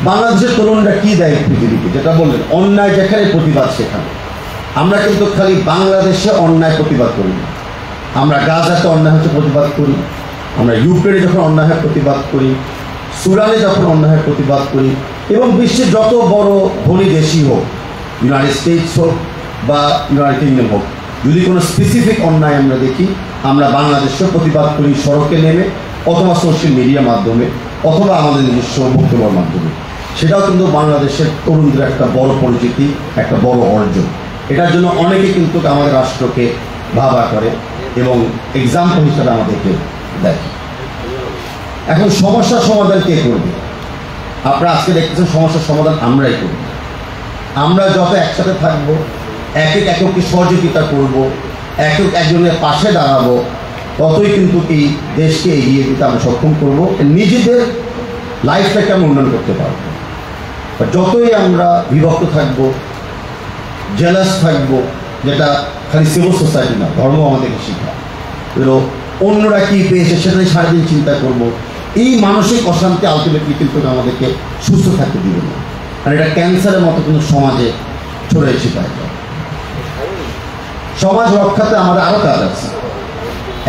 বাংলাদেশের তরুণরা কি দেয় পৃথিবীকে? যেটা বললেন, অন্যায় যেখানে প্রতিবাদ সেখানে। আমরা কিন্তু খালি বাংলাদেশে অন্যায় প্রতিবাদ করি না, আমরা গাজাতে অন্যায় হচ্ছে প্রতিবাদ করি, আমরা ইউক্রেনে যখন অন্যায় প্রতিবাদ করি, সুদানে যখন অন্যায় প্রতিবাদ করি, এবং বিশ্বের যত বড় ধনী দেশই হোক, ইউনাইটেড স্টেটস হোক বা ইউনাইটেড কিংডম হোক, যদি কোনো স্পেসিফিক অন্যায় আমরা দেখি, আমরা বাংলাদেশেও প্রতিবাদ করি সড়কে নেমে, অথবা সোশ্যাল মিডিয়ার মাধ্যমে, অথবা আমাদের নিজস্ব বক্তব্যের মাধ্যমে। সেটাও কিন্তু বাংলাদেশের তরুণদের একটা বড় পরিচিতি, একটা বড় অর্জন। এটার জন্য অনেকে কিন্তু আমাদের রাষ্ট্রকে ভাবা করে এবং এক্সাম্পল হিসাবে আমাদেরকে দেখে। এখন সমস্যার সমাধান কে করবে? আপনারা আজকে দেখতেছেন সমস্যার সমাধান আমরাই করব। আমরা যত একসাথে থাকবো, এককে সহযোগিতা করব, একজনের পাশে দাঁড়াবো, ততই কিন্তু এই দেশকে এগিয়ে দিতে আমরা সক্ষম করবো, নিজেদের লাইফটাকে আমরা উন্নয়ন করতে পারবো। যতই আমরা বিভক্ত থাকবো, জেলাস থাকবো, যেটা খালি সিভিল সোসাইটি না, ধর্ম আমাদেরকে শিখায়, অন্যরা কী পেয়েছে সেটাই সারাদিন চিন্তা করব, এই মানসিক অশান্তি আলটিমেটলি কিন্তু আমাদেরকে সুস্থ থাকতে দিবে না। আর এটা ক্যান্সারের মতো কিন্তু সমাজে ছড়িয়ে ছিটায় যায়। সমাজ রক্ষাতে আমাদের আরও কাজ আছে,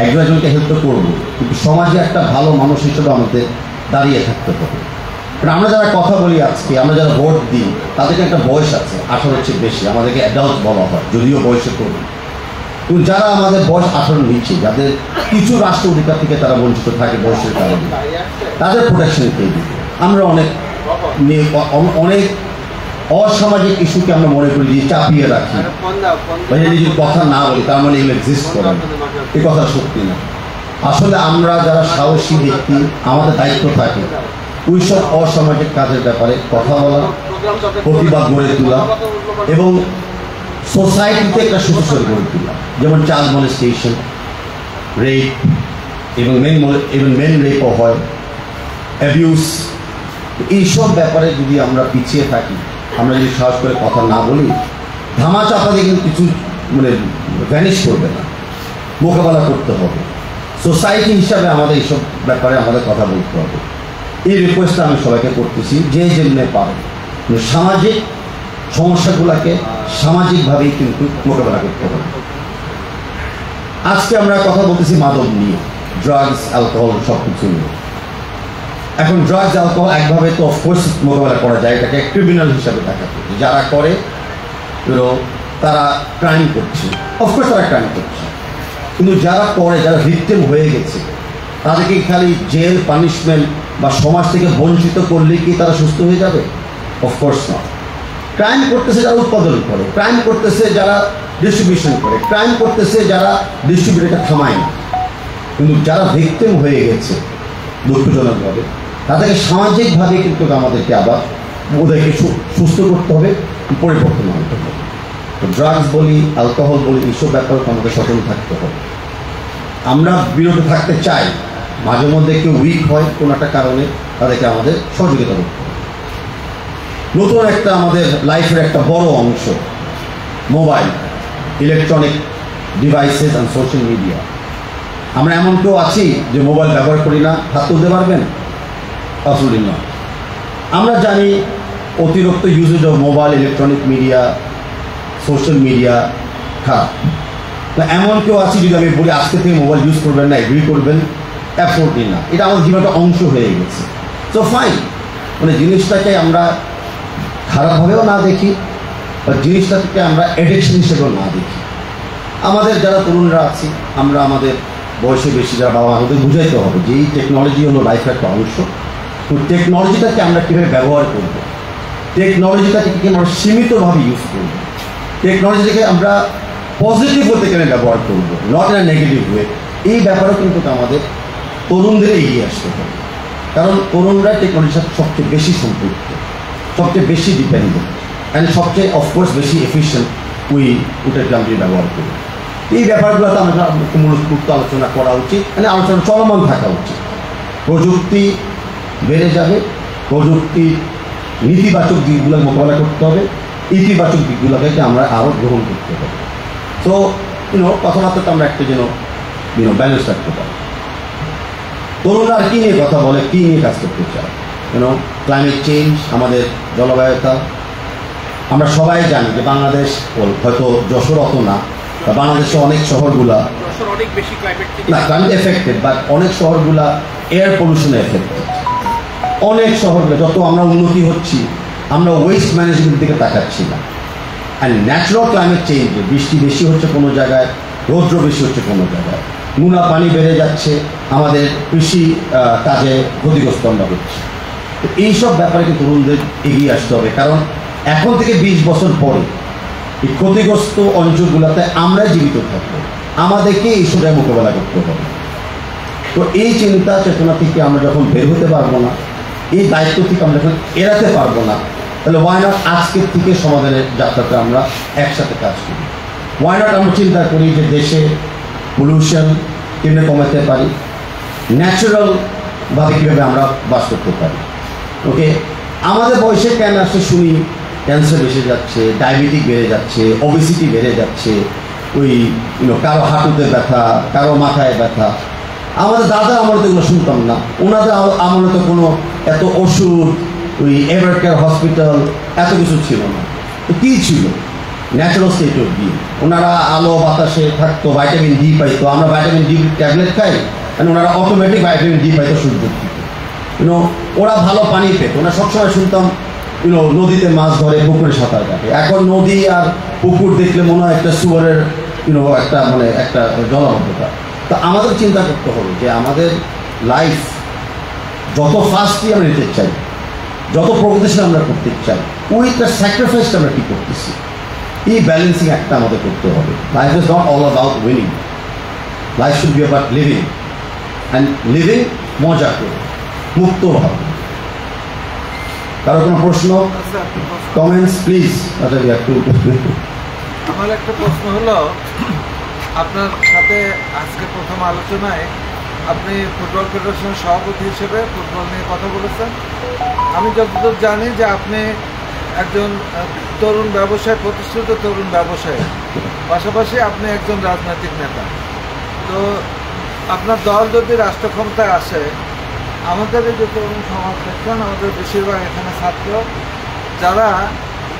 একজনকে হেল্প করবো, কিন্তু সমাজে একটা ভালো মানুষ হিসেবে আমাদের দাঁড়িয়ে থাকতে হবে। কারণ আমরা যারা কথা বলি আজকে, আমরা যারা ভোট দিই, তাদেরকে একটা বয়স আছে, 18-এর চেয়ে বেশি, আমাদেরকে অ্যাডাল্ট বলা হয়, যদিও বয়সে করি। কিন্তু যারা আমাদের বয়স 18 নিচে, যাদের কিছু রাষ্ট্র অধিকার থেকে তারা বঞ্চিত থাকে বয়সের কারণে, তাদের প্রোটেকশন পেয়ে দিই। আমরা অনেক অসামাজিক ইস্যুকে আমরা মনে করি যে চাপিয়ে রাখি, নিজের কথা না বলি, তার মানে এগুলো এক্সিস্ট করে, এই কথা সত্যি না। আসলে আমরা যারা সাহসী ব্যক্তি, আমাদের দায়িত্ব থাকে ওইসব অসামাজিক কাজের ব্যাপারে কথা বলা, প্রতিবাদ গড়ে তোলা এবং সোসাইটিতে একটা সুশাসন গড়ে তোলা। যেমন চাইল্ড মলেস্টেশন, রেপ এবং মেন রেপও হয়, অ্যাবিউস, এইসব ব্যাপারে যদি আমরা পিছিয়ে থাকি, আমরা যদি সাহস করে কথা না বলি, ধামাচাপা দিয়ে কিন্তু কিছু মানে ভ্যানিশ করবে না, মোকাবেলা করতে হবে। সোসাইটি হিসাবে আমাদের এইসব ব্যাপারে আমাদের কথা বলতে হবে। এই রিকোয়েস্টটা আমি সবাইকে করতেছি, যে যেমনি পারে সামাজিক সমস্যাগুলোকে সামাজিকভাবেই কিন্তু মোকাবেলা করতে হবে। আজকে আমরা কথা বলতেছি মাদক নিয়ে, ড্রাগস, অ্যালকোহল, সব কিছু নিয়ে। এখন ড্রাগস, অ্যালকোহল একভাবে তো অফকোর্স মোকাবেলা করা যায়, এটাকে ক্রিমিনাল হিসাবে দেখা যায়। যারা করে তারা ক্রাইম করছে, অফকোর্স তারা ক্রাইম করছে, কিন্তু যারা করে, যারা ভিকটিম হয়ে গেছে, তাদেরকে খালি জেল পানিশমেন্ট বা সমাজ থেকে বঞ্চিত করলে কি তারা সুস্থ হয়ে যাবে? অফকোর্স না। ক্রাইম করতেছে যারা উৎপাদন করে, ক্রাইম করতেছে যারা ডিস্ট্রিবিউশন করে, ক্রাইম করতেছে যারা ডিস্ট্রিবিউটরটা থামায় না। কিন্তু যারা ভিকটিম হয়ে গেছে দুঃখজনকভাবে, তাদেরকে সামাজিকভাবে কিন্তু আমাদেরকে আবার ওদেরকে সুস্থ করতে হবে, পরিবর্তন আনতে হবে। ড্রাগস বলি, অ্যালকোহল বলি, এইসব ব্যাপারে আমাদের সচেতন থাকতে হবে। আমরা বিরত থাকতে চাই, মাঝে মধ্যে কেউ উইক হয় কোনো একটা কারণে, তাদেরকে আমাদের সহযোগিতা করতে হবে। নতুন একটা আমাদের লাইফের একটা বড় অংশ mobile, electronic devices and social media. আমরা এমন কেউ আছি যে মোবাইল ব্যবহার করি না? হাত তুলতে পারবেন? অ্যাবসলিউটলি না। আমরা জানি অতিরিক্ত uses of mobile, electronic media, social media খারাপ। এমন কেউ আছে যদি আমি বলি আজকে থেকে মোবাইল ইউজ করবেন না, এগ্রি করবেন? অ্যাবসলিউটলি না। এটা আমাদের জীবনটা অংশ হয়ে গেছে। সো ফাইন, মানে জিনিসটাকে আমরা খারাপভাবেও না দেখি, বা জিনিসটাকে আমরা অ্যাডিকশন হিসেবেও না দেখি। আমাদের যারা তরুণরা আছি, আমরা আমাদের বয়সে বেশি যারা বাবা, আমাদের বুঝাইতে হবে যে এই টেকনোলজি হলো লাইফের একটা অংশ। তো টেকনোলজিটাকে আমরা কীভাবে ব্যবহার করব, টেকনোলজিটাকে কী আমরা সীমিতভাবে ইউজ করব, টেকনোলজিটাকে আমরা পজিটিভ হতে কেন ব্যবহার করবো, not in a negative way. এই ব্যাপারেও কিন্তু আমাদের তরুণদের এগিয়ে আসতে হবে। কারণ তরুণরা টেকনোলজির সাথে সবচেয়ে বেশি সম্পৃক্ত, সবচেয়ে বেশি ডিপেন্ডেন্ট, অ্যান্ড সবচেয়ে অফকোর্স বেশি এফিশিয়েন্ট ওটাকে আমরা ব্যবহার করি। এই ব্যাপারগুলোতে আমরা মূলত আলোচনা করা উচিত, মানে আলোচনা চলমান থাকা উচিত। প্রযুক্তি বেড়ে যাবে, প্রযুক্তি নেতিবাচক দিকগুলো মোকাবেলা করতে হবে, ইতিবাচক দিকগুলোকে আমরা আরও গ্রহণ করতে হবে। তো কথাবার্তাটা আমরা একটা যেন ব্যালেন্স রাখতে পারি। তরুণরা আর কী নিয়ে কথা বলে, কী নিয়ে কাজ করতে চায়? ক্লাইমেট চেঞ্জ, আমাদের জলবায়ুতা। আমরা সবাই জানি যে বাংলাদেশ, হয়তো যশোর অত না, বাংলাদেশে অনেক শহরগুলা না ক্লাইমেট এফেক্টেড, বাট অনেক শহরগুলা এয়ার পলিউশনে এফেক্টেড। অনেক শহরগুলো যত আমরা উন্নতি হচ্ছি, আমরা ওয়েস্ট ম্যানেজমেন্ট দিকে তাকাচ্ছি না। অ্যান্ড ন্যাচারাল ক্লাইমেট চেঞ্জে বৃষ্টি বেশি হচ্ছে কোনো জায়গায়, রৌদ্র বেশি হচ্ছে কোনো জায়গায়, নোনা পানি বেড়ে যাচ্ছে, আমাদের কৃষি কাজে ক্ষতিগ্রস্ত আমরা হচ্ছে। তো এইসব ব্যাপারে কিন্তু তরুণদের এগিয়ে আসতে হবে, কারণ এখন থেকে 20 বছর পরে এই ক্ষতিগ্রস্ত অঞ্চলগুলোতে আমরা জীবিত থাকবো, আমাদেরকে এইসবের মোকাবেলা করতে হবে। তো এই চিন্তা চেতনা থেকে আমরা যখন বের হতে পারবো না, এই দায়িত্ব থেকে আমরা যখন এড়াতে পারবো না, তাহলে ওয়াই নট আজকের থেকে সমাধানের যাত্রাতে আমরা একসাথে কাজ করি। ওয়াই নট আমরা চিন্তা করি যে দেশে পলিউশন কীভাবে কমাতে পারি, ন্যাচারালভাবে কীভাবে আমরা বাস করতে পারি। ওকে, আমাদের বয়সে কেন আসছে শুনি ক্যান্সার বেড়ে যাচ্ছে, ডায়াবেটিক বেড়ে যাচ্ছে, ওবেসিটি বেড়ে যাচ্ছে, ওই কারো হাঁটুতে ব্যথা, কারো মাথায় ব্যথা। আমাদের দাদা আমরা তো এগুলো শুনতাম না, ওনাদের আমরা তো কোনো এত ওষুধ, ওই এভার কেয়ার হসপিটাল, এত কিছু ছিল না। তো কী ছিল? Natural state of being. ওনারা আলো বাতাসে থাকতো, ভাইটামিন ডি পাইতো, আমরা ভাইটামিন ডি ট্যাবলেট খাই, মানে ওনারা অটোমেটিক ভাইটামিন ডি পাইতো সূর্য থেকে। ওরা ভালো পানি পেত, ওনারা সবসময় শুনতাম নদীতে মাছ ধরে, পুকুরে সাঁতার কাটে। এখন নদী আর পুকুর দেখলে মনে হয় একটা সুয়ারের একটা মানে একটা জলাবদ্ধতা। তো আমাদের চিন্তা করতে হবে যে আমাদের লাইফ যত ফাস্টলি আমরা নিতে চাই, যত প্রগতিশীল আমরা করতে চাই, উইথ স্যাক্রিফাইসটা আমরা কী করতেছি, এই ব্যালেন্সিং একটা আমাদের করতে হবে। Life is not all about winning, life should be about living, and living মজা করে, মুক্তভাবে। কারো কোনো প্রশ্ন, কমেন্টস প্লিজ? আচ্ছা, একটু আমার একটা প্রশ্ন হলো, আপনার সাথে আজকে প্রথম আলোচনায় আপনি ফুটবল ফেডারেশনের সভাপতি হিসেবে ফুটবল নিয়ে কথা বলেছেন। আমি যতদূর জানি যে আপনি একজন তরুণ ব্যবসায়ী, প্রতিষ্ঠিত তরুণ ব্যবসায়ী, পাশাপাশি আপনি একজন রাজনৈতিক নেতা। তো আপনার দল যদি রাষ্ট্র ক্ষমতায় আসে, আমাদের এই যে তরুণ সমাজ দেখছেন, আমাদের বেশিরভাগ এখানে ছাত্র, যারা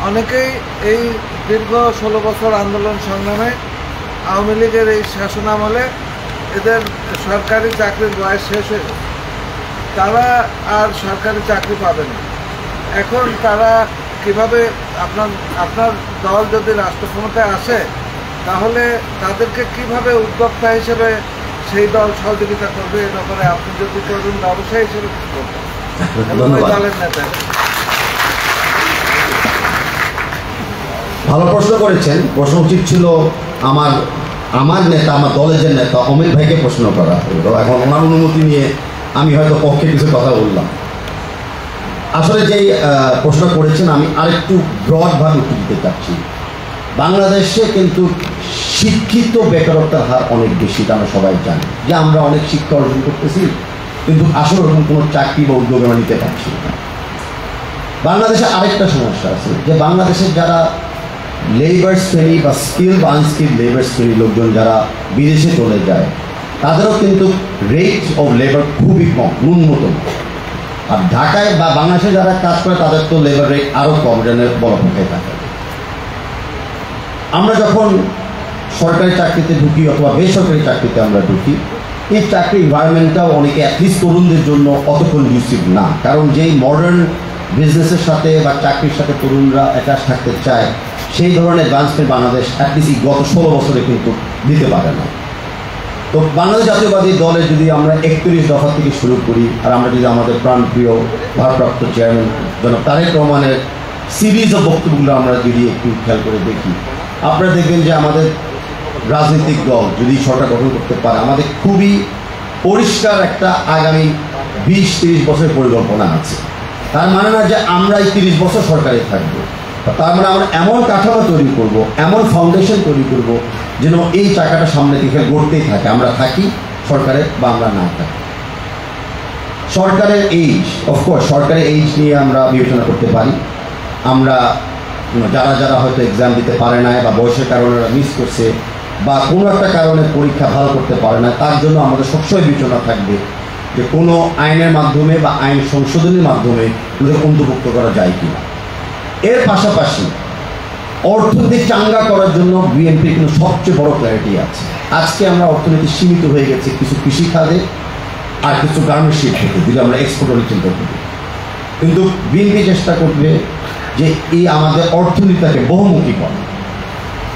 অনেকেই এই দীর্ঘ 16 বছর আন্দোলন সংগ্রামে আওয়ামী লীগের এই শাসনামলে এদের সরকারি চাকরির বয়স শেষ হয়ে গেছে, তারা আর সরকারি চাকরি পাবে না। এখন তারা কিভাবে, আপনার দল যদি রাষ্ট্র ক্ষমতায় আসে, তাহলে তাদেরকে কিভাবে উদ্যোক্তা হিসেবে সেই দল সহযোগিতা করবে, এ ব্যাপারে আপনি যদি তরুণ ব্যবসায়ী হিসেবে কিছু করবেন এবং ওই দলের নেতা। ভালো প্রশ্ন করেছেন। প্রশ্ন উচিত ছিল আমার নেতা, আমার দলের যে নেতা অমিত ভাইকে প্রশ্ন করা। এখন ওনার অনুমতি নিয়ে আমি হয়তো পক্ষে কিছু কথা বললাম। আসলে যেই প্রশ্ন করেছেন, আমি আরেকটু ব্রডভাবে উত্তর দিতে চাচ্ছি। বাংলাদেশে কিন্তু শিক্ষিত বেকারত্বের হার অনেক বেশি, এটা আমরা সবাই জানি, যে আমরা অনেক শিক্ষা অর্জন করতেছি, কিন্তু আসলে ওরকম কোনো চাকরি বা উদ্যোগ আমরা নিতে পারছি না। বাংলাদেশে আরেকটা সমস্যা আছে, যে বাংলাদেশের যারা লেবার শ্রেণী বা স্কিল বা আনস্কিল লেবার শ্রেণী লোকজন যারা বিদেশে চলে যায়, তাদেরও কিন্তু রেট অফ লেবার খুবই কম, ন্যূনতম। আর ঢাকায় বা বাংলাদেশে যারা কাজ করে তাদের তো লেবার রেট আরও কম, যেন বড় পক্ষে থাকে। আমরা যখন সরকারি চাকরিতে ঢুকি অথবা বেসরকারি চাকরিতে আমরা ঢুকি, এই চাকরি এনভায়রনমেন্টটাও অনেকে অ্যাটলিস্ট তরুণদের জন্য অত কন্ডিউসিভ না। কারণ যেই মডার্ন বিজনেসের সাথে বা চাকরির সাথে তরুণরা অ্যাটাচ থাকতে চায়, সেই ধরনের অ্যাডভান্সমেন্ট বাংলাদেশ অ্যাটলিস্ট গত 16 বছরে কিন্তু দিতে পারে না। তো বাংলাদেশ জাতীয়বাদী দলের যদি আমরা 31 দফা থেকে শুরু করি, আর আমরা যদি আমাদের প্রাণপ্রিয় ভারপ্রাপ্ত চেয়ারম্যান জনাব তারেক রহমানের সিরিজ অফ বক্তব্যগুলো আমরা যদি একটু খেয়াল করে দেখি, আপনারা দেখবেন যে আমাদের রাজনৈতিক দল যদি সরকার গঠন করতে পারে, আমাদের খুবই পরিষ্কার একটা আগামী 20-30 বছরের পরিকল্পনা আছে। তার মানে না যে আমরা এই 30 বছর সরকারে থাকবো, তার মানে আমরা এমন কাঠামো তৈরি করব, এমন ফাউন্ডেশন তৈরি করব, যেন এই চাকাটা সামনে দিকে গড়তেই থাকে, আমরা থাকি সরকারে বা আমরা না থাকি। সরকারের এইজ, অফকোর্স সরকারের এইজ নিয়ে আমরা বিবেচনা করতে পারি। আমরা যারা হয়তো এক্সাম দিতে পারে না বা বয়সের কারণে মিস করছে বা কোনো একটা কারণে পরীক্ষা ভালো করতে পারে না, তার জন্য আমাদের সবসময় বিবেচনা থাকবে যে কোনো আইনের মাধ্যমে বা আইন সংশোধনের মাধ্যমে ওদের অন্তর্ভুক্ত করা যায় কিনা। এর পাশাপাশি অর্থনীতি চাঙ্গা করার জন্য বিএনপির কিন্তু সবচেয়ে বড় ক্ল্যারিটি আছে। আজকে আমরা অর্থনীতি সীমিত হয়ে গেছে কিছু কৃষি খাতে আর কিছু গার্মেন্টস শিল্পে, যদি আমরা এক্সপোর্টের চিন্তা করি। কিন্তু বিএনপি চেষ্টা করবে যে এই আমাদের অর্থনীতিটাকে বহুমুখী করা।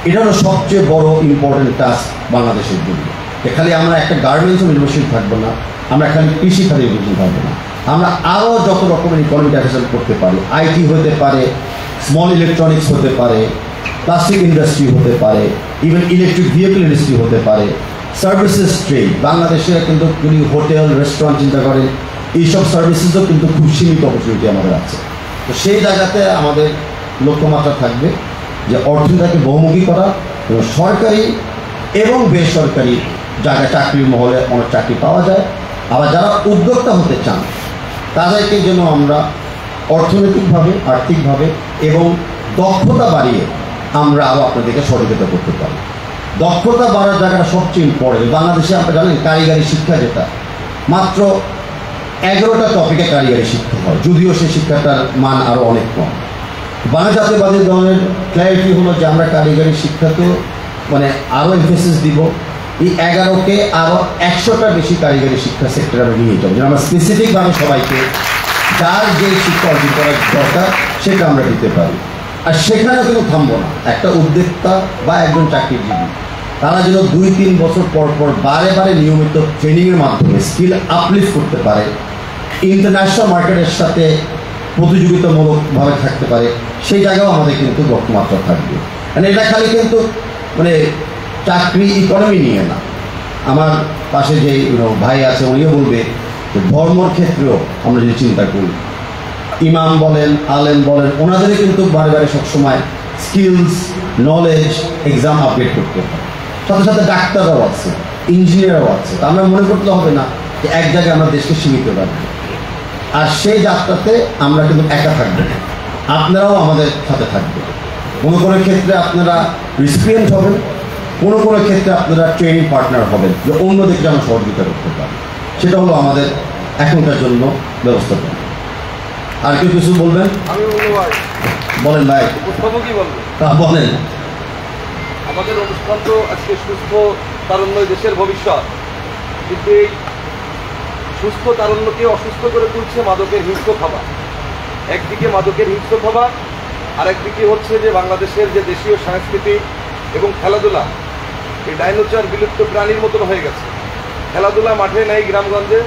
এটা হলো সবচেয়ে বড় ইম্পর্টেন্ট টাস্ক বাংলাদেশের জন্য। যে খালি আমরা একটা গার্মেন্টসও নির্ভরশীল থাকবো না, আমরা খালি কৃষি খাতে নির্ভরশীল থাকবো না, আমরা আরও যত রকমের ইকোনমি ডেভেলপমেন্ট করতে পারি। আইটি হতে পারে, স্মল ইলেকট্রনিক্স হতে পারে, প্লাস্টিক ইন্ডাস্ট্রি হতে পারে, ইভেন ইলেকট্রিক ভেহিকল ইন্ডাস্ট্রি হতে পারে, সার্ভিসেস ট্রেড। বাংলাদেশে কিন্তু যদি হোটেল রেস্টুরেন্ট চিন্তা করেন, এইসব সার্ভিসেসও কিন্তু খুব সীমিত অপরচুনিটি আমাদের আছে। তো সেই জায়গাতে আমাদের লক্ষ্যমাত্রা থাকবে যে অর্থনীতিকে বহুমুখী করা, এবং সরকারি এবং বেসরকারি জায়গায় চাকরির মহলে অনেক চাকরি পাওয়া যায়। আবার যারা উদ্যোক্তা হতে চান তাদেরকে যেন আমরা অর্থনৈতিকভাবে, আর্থিকভাবে এবং দক্ষতা বাড়িয়ে আমরা আরও আপনাদেরকে সহযোগিতা করতে পারি। দক্ষতা বাড়ার জায়গাটা সবচেয়ে ইম্পর্টেন্ট। বাংলাদেশে আপনারা জানেন কারিগরি শিক্ষা, যেটা মাত্র 11টা টপিকে কারিগরি শিক্ষা হয়, যদিও সেই শিক্ষাটার মান আরও অনেক কম। বাংলা জাতীয়বাদী দলের ক্ল্যারিটি হলো যে আমরা কারিগরি শিক্ষাকে মানে আরও এমফেসিস দিব। এই 11কে আরও 100টা বেশি কারিগরি শিক্ষা সেক্টরে আমরা নিয়ে যাবো, যেন আমরা স্পেসিফিকভাবে সবাইকে যার যে শিক্ষা অর্জন করার দরকার সেটা আমরা দিতে পারি। আর সেখানে কিন্তু থামবো না। একটা উদ্যোক্তা বা একজন চাকরিজীবী তারা যেন 2-3 বছর পর পর বারে বারে নিয়মিত ট্রেনিংয়ের মাধ্যমে স্কিল আপলিফ্ট করতে পারে, ইন্টারন্যাশনাল মার্কেটের সাথে প্রতিযোগিতামূলকভাবে থাকতে পারে, সেই জায়গাও আমাদের কিন্তু লক্ষ্যমাত্রা থাকবে। মানে এটা খালি কিন্তু মানে চাকরি ইকোনমি নিয়ে না। আমার পাশে যে ভাই আছে উনিও বলবে যে ধর্মর ক্ষেত্রেও আমরা যদি চিন্তা করি, ইমাম বলেন, আলেম বলেন, ওনাদেরই কিন্তু বারে বারে সবসময় স্কিলস, নলেজ, এক্সাম আপডেট করতে হয়। সাথে সাথে ডাক্তাররাও আছে, ইঞ্জিনিয়ারও আছে। তা আমরা মনে করতে হবে না যে এক জায়গায় আমরা দেশকে সীমিত রাখবো, আর সেই যাত্রাতে আমরা কিন্তু একা থাকবো না, আপনারাও আমাদের সাথে থাকবেন। কোনো কোনো ক্ষেত্রে আপনারা রিসিপিয়েন্ট হবেন, কোনো কোনো ক্ষেত্রে আপনারা ট্রেনিং পার্টনার হবেন, যে অন্যদেরকে আমরা সহযোগিতা করতে পারি। সেটা হলো আমাদের এখনকার জন্য ব্যবস্থাপনা। আর কেউ কিছু বলবেন? আমি বলবো ভাই, বলেন ভাই। কি বলবো? বলেন। আমাদের অনুষ্ঠান তো আজকে সুস্থ তারুণ্যই দেশের ভবিষ্যৎ, কিন্তু এই সুস্থ তারুণ্যকে অসুস্থ করে তুলছে মাদকের হিংস্র খাবার। একদিকে মাদকের হিংস্র খাবার, আর একদিকে হচ্ছে যে বাংলাদেশের যে দেশীয় সংস্কৃতি এবং খেলাধুলা, এই ডাইনোসর বিলুপ্ত প্রাণীর মতন হয়ে গেছে। খেলাধুলা মাঠে নেই, গ্রামগঞ্জে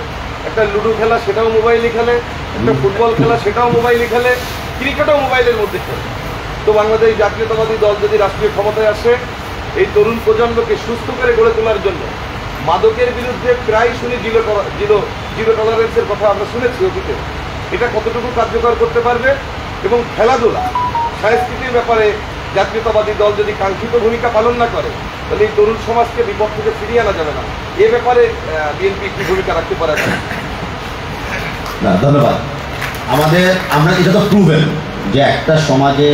একটা লুডো খেলা সেটাও মোবাইলে খেলে, একটা ফুটবল খেলা সেটাও মোবাইলে খেলে, ক্রিকেটও মোবাইলের মধ্যে খেলে। তো বাংলাদেশ জাতীয়তাবাদী দল যদি রাষ্ট্রীয় ক্ষমতায় আসে, এই তরুণ প্রজন্মকে সুস্থ করে গড়ে তোলার জন্য মাদকের বিরুদ্ধে প্রায় শুনি জিরো টলারেন্সের কথা আমরা শুনেছি অতীতে। এটা কতটুকু কার্যকর করতে পারবে, এবং খেলাধুলা সংস্কৃতির ব্যাপারে জাতীয়তাবাদী দল যদি কাঙ্ক্ষিত ভূমিকা পালন না করে, তাহলে এই তরুণ সমাজকে বিপদ থেকে ফিরিয়ে আনা যাবে না। এ ব্যাপারে বিএনপি কি ভূমিকা রাখতে পারে? না, ধন্যবাদ। আমরা এটা তো প্রুভেন যে একটা সমাজে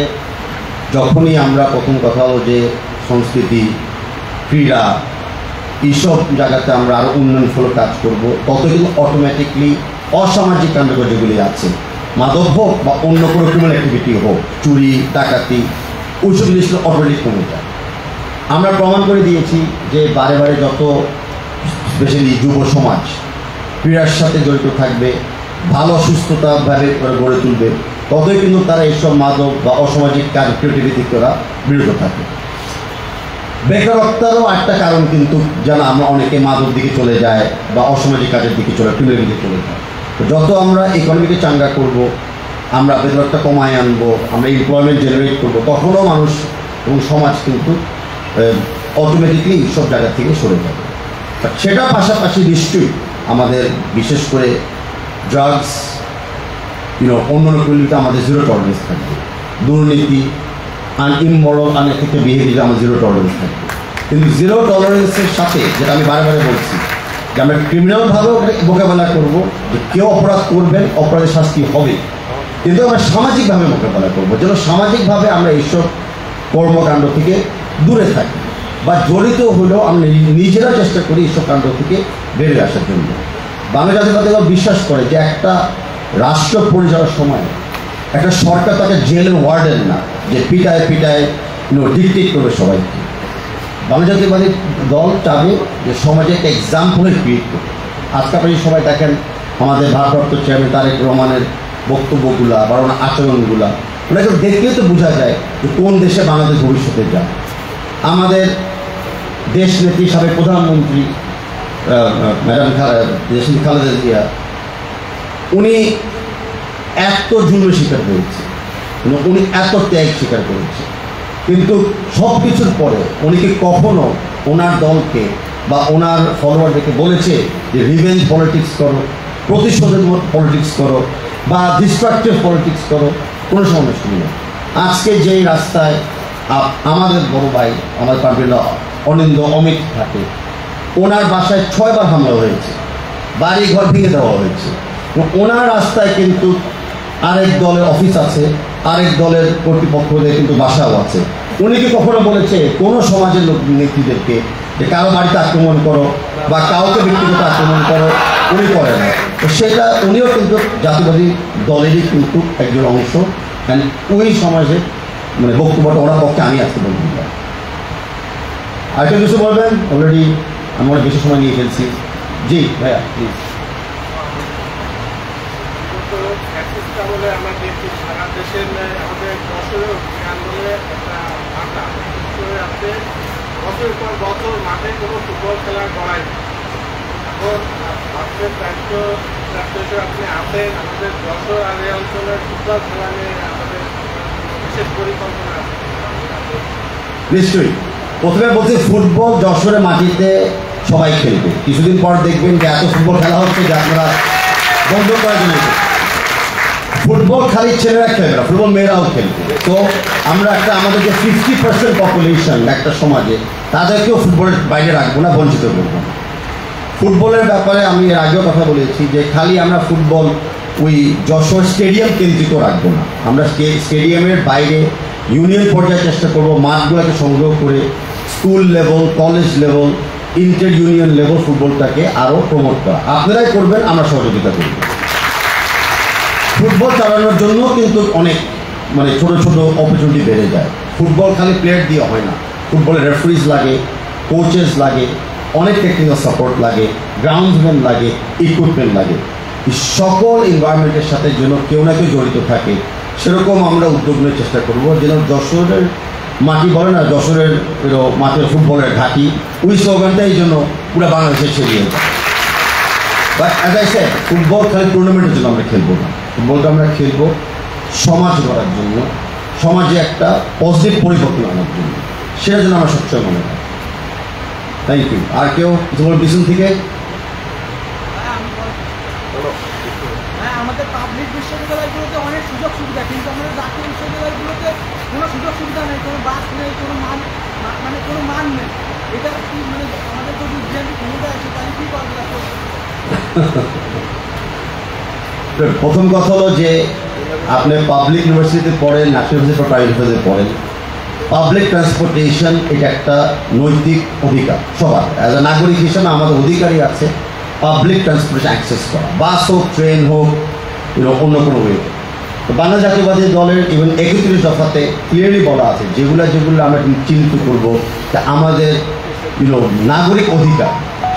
যখনই আমরা প্রথম কথা হলো যে সংস্কৃতি, ক্রীড়া, এইসব জায়গাতে আমরা আরও উন্নয়নমূলক কাজ করব, তত কিন্তু অটোমেটিকলি অসামাজিক কাণ্ড যেগুলি আছে, মাদক হোক বা অন্য কোনো ক্রিমিনাল অ্যাক্টিভিটি হোক, চুরি, ডাকাতি, ওইসব জিনিসগুলো অটোমেটিক কমে যায়। আমরা প্রমাণ করে দিয়েছি যে বারে বারে যত স্পেশালি যুব সমাজ ক্রীড়ার সাথে জড়িত থাকবে, ভালো সুস্থতাভাবে গড়ে তুলবে, ততই কিন্তু তারা এইসব মাদক বা অসামাজিক কাজ ক্রিয়েটিভিটি থেকে তারা বিরত থাকে। বেকারত্বেরও একটা কারণ কিন্তু যেন আমরা অনেকে মাদক দিকে চলে যায় বা অসামাজিক কাজের দিকে ক্রিমিনাল দিকে চলে যায়। তো যত আমরা ইকোনমিকে চাঙ্গা করব, আমরা বেকারত্ব কমায় আনবো, আমরা এমপ্লয়মেন্ট জেনারেট করবো, তখনও মানুষ এবং সমাজ কিন্তু অটোমেটিকলি সব জায়গা থেকে সরে যাবে। সেটা পাশাপাশি নিশ্চয়ই আমাদের বিশেষ করে ড্রাগস, অন্যান্য ক্রিমিনালিতে আমাদের জিরো টলারেন্স থাকবে। দুর্নীতি, ইমমরাল, আনএথিক্যাল বিহেভিয়ার আমাদের জিরো টলারেন্স থাকবে। কিন্তু জিরো টলারেন্সের সাথে যেটা আমি বারে বারে বলছি, যে আমরা ক্রিমিনালভাবেও মোকাবেলা করব, যে কেউ অপরাধ করবেন, অপরাধের শাস্তি হবে, কিন্তু আমরা সামাজিকভাবে মোকাবেলা করবো, যেন সামাজিকভাবে আমরা এইসব কর্মকাণ্ড থেকে দূরে থাকি, বা জড়িত হলেও আমরা নিজেরা চেষ্টা করি এইসব কাণ্ড থেকে বেরিয়ে আসার জন্য। বাংলা জাতীয়তাবাদী দল বিশ্বাস করে যে একটা রাষ্ট্র পরিচালনার সময় একটা সরকার তাকে জেলের ওয়ার্ডেন না, যে পিটায় ডিকটেট করবে সবাইকে। বাংলা জাতীয়তাবাদী দল চাবে যে সমাজে একটা এক্সাম্পলের ক্রিয়েট করবে। আজকে আপনি সবাই দেখেন আমাদের ভারপ্রাপ্ত চেয়ারম্যান তারেক রহমানের বক্তব্যগুলা বা ওনার আচরণগুলা, ওনাকে দেখলেই তো বোঝা যায় যে কোন দেশে বাংলাদেশ ভবিষ্যতে যায়। আমাদের দেশ নেত্রী সাবেক প্রধানমন্ত্রী ম্যাডাম খালেদা জিয়া, উনি এত জুলুমের শিকার হয়েছে, উনি এত ত্যাগ স্বীকার করেছে, কিন্তু সব কিছুর পরে উনি কি কখনো ওনার দলকে বা ওনার ফলোয়ারদেরকে বলেছে যে রিভেঞ্জ পলিটিক্স করো, প্রতিশোধের পলিটিক্স করো, বা ডিস্ট্রাকটিভ পলিটিক্স করো? কোনো সময় শুনি না। আজকে যেই রাস্তায় আমাদের বড় ভাই, আমাদের পার্টির অনিন্দ অমিত থাকে, ওনার বাসায় 6 বার হামলা হয়েছে, বাড়ি ঘর ভেঙে দেওয়া হয়েছে। ওনার রাস্তায় কিন্তু আরেক দলের অফিস আছে, আরেক দলের কর্তৃপক্ষদের কিন্তু বাসাও আছে। উনি কি কখনো বলেছে কোনো সমাজের লোক নেত্রীদেরকে যে কারো বাড়িতে আক্রমণ করো বা কাউকে ব্যক্তিগত আক্রমণ করো? উনি করে না। তো সেটা উনিও কিন্তু জাতীয়বাদী দলেরই কিন্তু একজন অংশ, ওই সমাজের বক্তব্যটা ওনার পক্ষে আমি আজকে বলতে পারি। আরেকটা কিছু বলবেন? অলরেডি আমরা বেশি সময় নিয়ে ফেলছি। জি ভাইয়া প্লিজ। আমরা দেখছি সারা দেশের আমাদের বছরের আন্দোলনে একটা বার্তা আছে, বছরের পর বছর মাঠে কোনো ফুটবল খেলা করায়। এখন আপনার দায়িত্ব আপনি আছেন, আমাদের যশোর আর এই অঞ্চলের ফুটবল খেলা নিয়ে আমাদের বিশেষ পরিকল্পনা আছে। নিশ্চয়ই। প্রথমে বলছি ফুটবল যশোরের মাটিতে সবাই খেলবে। কিছুদিন পর দেখবেন যে এত ফুটবল খেলা হচ্ছে যে আপনারা বন্ধ করার জন্য। ফুটবল খালি ছেলেরা খেলবে না, ফুটবল মেয়েরাও খেলবে। তো আমরা আমাদের যে 50% পপুলেশন একটা সমাজে, তাদেরকেও ফুটবলের বাইরে রাখবো না, বঞ্চিত করবো না। ফুটবলের ব্যাপারে আমি এর আগেও কথা বলেছি যে খালি আমরা ফুটবল ওই যশোর স্টেডিয়াম কেন্দ্রিত রাখবো না, আমরা স্টেডিয়ামের বাইরে ইউনিয়ন পর্যায়ে চেষ্টা করবো মাঠগুলোকে সংগ্রহ করে school level, college level, inter union level ফুটবলটাকে আরও প্রমোট করা। আপনারাই করবেন, আমরা সহযোগিতা করব। ফুটবল চালানোর জন্য কিন্তু অনেক মানে ছোট ছোট অপরচুনিটি বেড়ে যায়। ফুটবল খালি প্লেয়ার দিয়ে হয় না, ফুটবলের রেফারিজ লাগে, কোচেস লাগে, অনেক টেকনিক্যাল সাপোর্ট লাগে, গ্রাউন্ডসম্যান লাগে, ইকুইপমেন্ট লাগে। এই সকল এনভায়রনমেন্টের সাথে যেন কেউ না কেউ জড়িত থাকে, সেরকম আমরা উদ্যোগ নিয়ে চেষ্টা করব যেন যশোরের মাটি বলে না, যশোরের মাটির ফুটবলের ঘাঁটি, ওই স্লোগানটা এই জন্য পুরো বাংলাদেশে ছড়িয়ে যায়। But as I said, football খালি টুর্নামেন্টের জন্য আমরা খেলবো না, ফুটবলটা আমরা খেলবো সমাজ গড়ার জন্য, সমাজে একটা পজিটিভ পরিবর্তন আনার জন্য, সেটা যেন আমরা সবসময় মনে হয়। Thank you. আর কেউ তোমার পিছন থেকে? আমাদের পাবলিক বিশ্ববিদ্যালয়গুলোতে অনেক সুযোগ সুবিধা, কিন্তু আমাদের জাতীয় বিশ্ববিদ্যালয়গুলোতে কোনো সুযোগ সুবিধা নেই, কোনো বাস নেই, কোনো মান নেই। এটা কি মানে আমাদের যদি বিএনপি ক্ষমতা আছে তাহলে কী করবে? প্রথম কথা হলো যে আপনি পাবলিক ইউনিভার্সিটিতে পড়েন, ন্যাশনাল ইউনিভার্সিটি বা প্রাইভেট ইউনিভার্সিটিতে পড়েন, পাবলিক ট্রান্সপোর্টেশন এটা একটা নৈতিক অধিকার সবার। অ্যাজ এ নাগরিক হিসেবে আমাদের অধিকারই আছে পাবলিক ট্রান্সপোর্টেশন অ্যাক্সেস করা, বাস হোক, ট্রেন হোক, অন্য কোনো ওয়ে। তো বাংলাদেশ জাতীয়বাদী দলের ইভেন 31 দফাতে ক্লিয়ারলি বলা আছে যেগুলো আমরা চিহ্নিত করবো যে আমাদের নাগরিক অধিকার,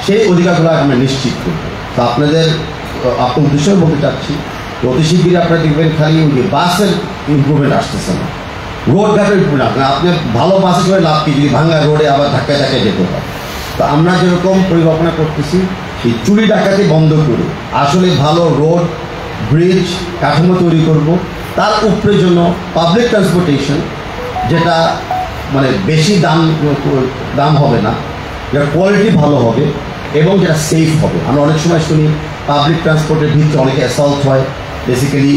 সেই অধিকারগুলো আমরা নিশ্চিত করব। তো আপনাদের উদ্দেশ্য বলতে চাচ্ছি, অতি শীঘ্রই আপনারা দেখবেন খালি বাসের ইম্প্রুভমেন্ট আসতেছে না, রোড ঘাটের ইম্প্রুভমেন্ট। আপনি ভালো বাসে করে লাভ কি যদি ভাঙা রোডে আবার ধাক্কায় ধাক্কায় যেতে হয়। তো আমরা যেরকম পরিকল্পনা করতেছি এই চুরি ডাকাতি বন্ধ করে আসলে ভালো রোড, ব্রিজ, কাঠামো তৈরি করব, তার উপরে জন্য পাবলিক ট্রান্সপোর্টেশন যেটা মানে বেশি দাম হবে না, যেটা কোয়ালিটি ভালো হবে এবং যেটা সেফ হবে। আমরা অনেক সময় শুনি পাবলিক ট্রান্সপোর্টের ভিতরে অনেকে অ্যাসল্ট হয়, বেসিক্যালি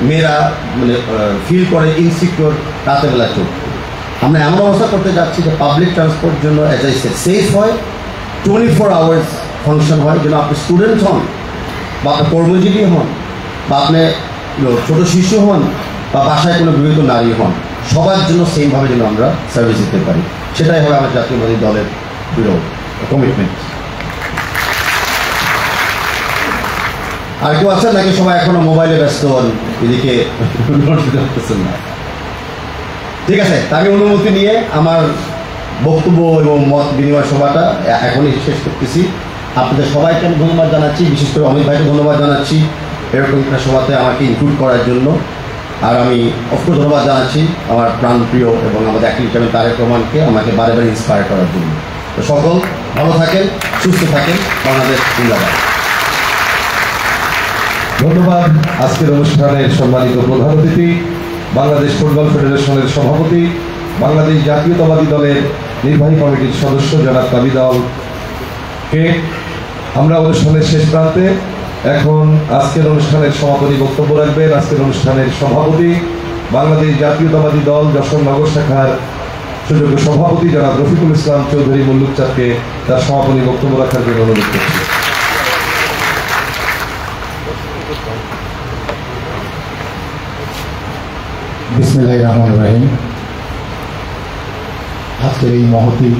মেয়েরা মানে ফিল করে ইনসিকিউর রাতেরবেলা চলতে। আমরা এমন অবস্থা করতে যাচ্ছি যে পাবলিক ট্রান্সপোর্টের জন্য অ্যাজ আই সে সেফ হয়, 24 আওয়ার্স ফাংশন হয়, যেন আপনি স্টুডেন্ট হন বা আপনি কর্মজীবী হন বা আপনি ছোট শিশু হন বা বাসায় কোনো বিবাহিত নারী হন, সবার জন্য সেমভাবে যেন আমরা সার্ভিস দিতে পারি। সেটাই হবে আমার জাতীয়বাদী দলের কমিটমেন্ট। আর কেউ আছেন নাকি সবাই এখনো মোবাইলে ব্যস্ত হন, এদিকে করতেছেন না? ঠিক আছে, আমি অনুমতি নিয়ে আমার বক্তব্য এবং মত বিনিময় সভাটা এখনই শেষ করতেছি। আপনাদের সবাইকে আমি ধন্যবাদ জানাচ্ছি, বিশেষ করে অমিত ভাইকে ধন্যবাদ জানাচ্ছি এরকম একটা সভাতে আমাকে ইনক্লুড করার জন্য। আর আমি অফকোর্স ধন্যবাদ জানাচ্ছি আমার প্রাণপ্রিয় এবং আমাদের অ্যাক্টিভ চেয়ারম্যান তারেক রহমানকে আমাকে বারে বারে ইন্সপায়ার করার জন্য। তো সকল ভালো থাকেন, সুস্থ থাকেন, বাংলাদেশ জিন্দাবাদ। ধন্যবাদ। আজকের অনুষ্ঠানের সম্মানিত প্রধান অতিথি, বাংলাদেশ ফুটবল ফেডারেশনের সভাপতি, বাংলাদেশ জাতীয়তাবাদী দলের নির্বাহী কমিটির সদস্য জনাব কাবিদ আলমকে। আমরা অনুষ্ঠানের শেষ প্রান্তে, এখন আজকের অনুষ্ঠানের সমাপনী বক্তব্য রাখবেন আজকের অনুষ্ঠানের সভাপতি, বাংলাদেশ জাতীয়তাবাদী দল যশোর নগর শাখার সুযোগ্য সভাপতি জনাব রফিকুল ইসলাম চৌধুরী মুল্লুক চাঁদকে তার সমাপনী বক্তব্য রাখার জন্য অনুরোধ করছি। বিসমিল্লাহির রহমানির রহিম। আজকের এই মহতী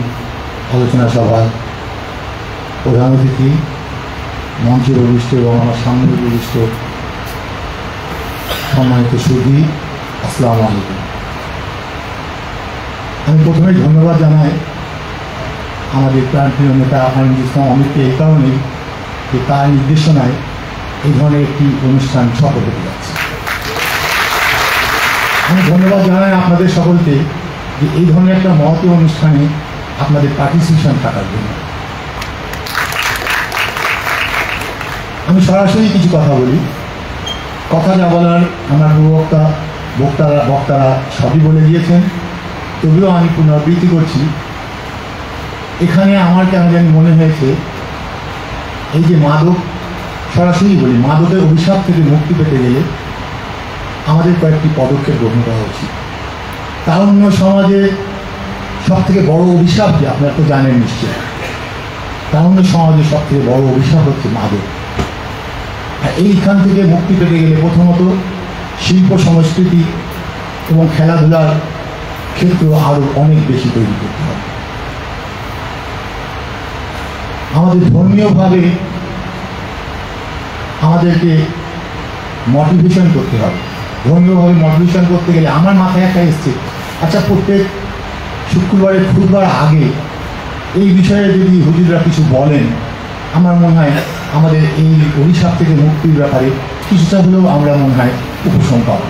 আলোচনা সভায় প্রধান অতিথি, মঞ্চের অভিষ্ট এবং আমার সামনে অভিষ্ট সম্মানিত সুধী, আসসালামু আলাইকুম। আমি প্রথমেই ধন্যবাদ জানাই আমাদের প্রাণপ্রিয় নেতা আমিনুল ইসলাম অমিতকে এই কারণেই যে তার নির্দেশনায় এই ধরনের একটি অনুষ্ঠান সফল হতে যাচ্ছে। আমি ধন্যবাদ জানাই আপনাদের সকলকে যে এই ধরনের একটা মহতী অনুষ্ঠানে আপনাদের পার্টিসিপেশন থাকার জন্য। আমি সরাসরি কিছু কথা বলি, কথা যা বলার আমার বক্তারা সবই বলে দিয়েছেন, তবুও আমি পুনরাবৃত্তি করছি। এখানে আমার কেন জানি মনে হয়েছে এই যে মাদক, সরাসরি বলি, মাদকের অভিশাপ থেকে মুক্তি পেতে গেলে আমাদের কয়েকটি পদক্ষেপ গ্রহণ করা উচিত। তারুণ্য সমাজে সব থেকে বড় অভিশাপ যে আপনারা তো জানেন নিশ্চয়, তারুণ্য সমাজের সবথেকে বড় অভিশাপ হচ্ছে মাদক। আর এইখান থেকে মুক্তি পেতে গেলে প্রথমত শিল্প সংস্কৃতি এবং খেলাধুলার ক্ষেত্র আরও অনেক বেশি তৈরি করতে হবে। আমাদের ধর্মীয়ভাবে আমাদেরকে মোটিভেশন করতে হবে। ধর্মীয়ভাবে মোটিভেশন করতে গেলে আমার মাথায় একটা এসছে, আচ্ছা প্রত্যেক শুক্রবারের খুতবার আগে এই বিষয়ে যদি হুজুররা কিছু বলেন, আমার মনে হয় আমাদের এই অভিশাপ থেকে মুক্তির ব্যাপারে কিছুটা হলেও আমরা মনে হয় উপশম পাব।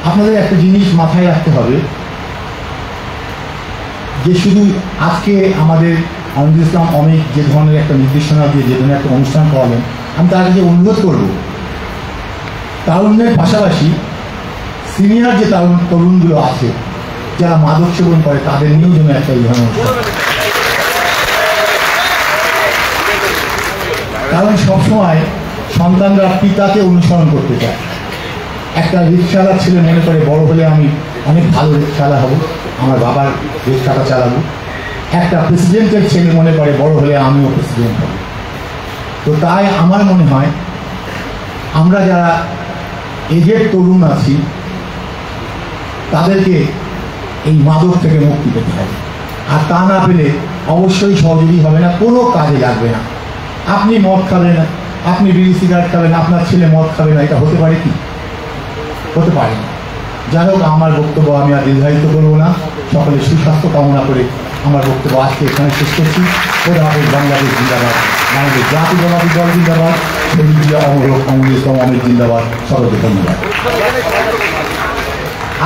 আপনাদের একটা জিনিস মাথায় রাখতে হবে যে শুধু আজকে আমাদের আমিনুল ইসলাম অমিত যে ধরনের একটা নির্দেশনা দিয়ে যে ধরনের একটা অনুষ্ঠান করালেন, আমি তার কাছে অনুরোধ করব তারুণ্যের পাশাপাশি সিনিয়র যে তরুণগুলো আছে যারা মাদক সেবন করে তাদের নিয়েও যেন একটা এই ধরনের অনুষ্ঠান। কারণ সবসময় সন্তানরা পিতাকে অনুসরণ করতে চায়। একটা রিক্সাওয়ালার ছেলে মনে করে বড় হলে আমি অনেক ভালো রিক্সাওয়ালা হব, আমার বাবার রিক্সাটা চালাবো। একটা প্রেসিডেন্টের ছেলে মনে করে বড় হলে আমিও প্রেসিডেন্ট হব। তো তাই আমার মনে হয় আমরা যারা এজের তরুণ আছি তাদেরকে এই মাদক থেকে মুক্তি পেতে হবে। আর তা না পেলে অবশ্যই সহযোগী হবে না, কোনো কাজে লাগবে না। আপনি মদ খাবেন, আপনি বিড়ি সিগারেট খাবেন, আপনার ছেলে মদ খাবে না, এটা হতে পারে কি? হতে পারে না। যাই হোক, আমার বক্তব্য আমি আর দীর্ঘায়িত করবো না। সকলে সুস্বাস্থ্য কামনা করে আমার বক্তব্য আজকে এখানে শেষ করছি। আমাদের বাংলাদেশ জিন্দাবাদ, বাংলাদেশ জাতীয়তাবাদী দল জিন্দাবাদ, শহীদ জিয়া অমর আমিনুল ইসলাম অমিত জিন্দাবাদ। সকলকে ধন্যবাদ।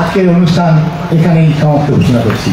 আজকের অনুষ্ঠান এখানেই সমাপ্ত ঘোষণা করছি।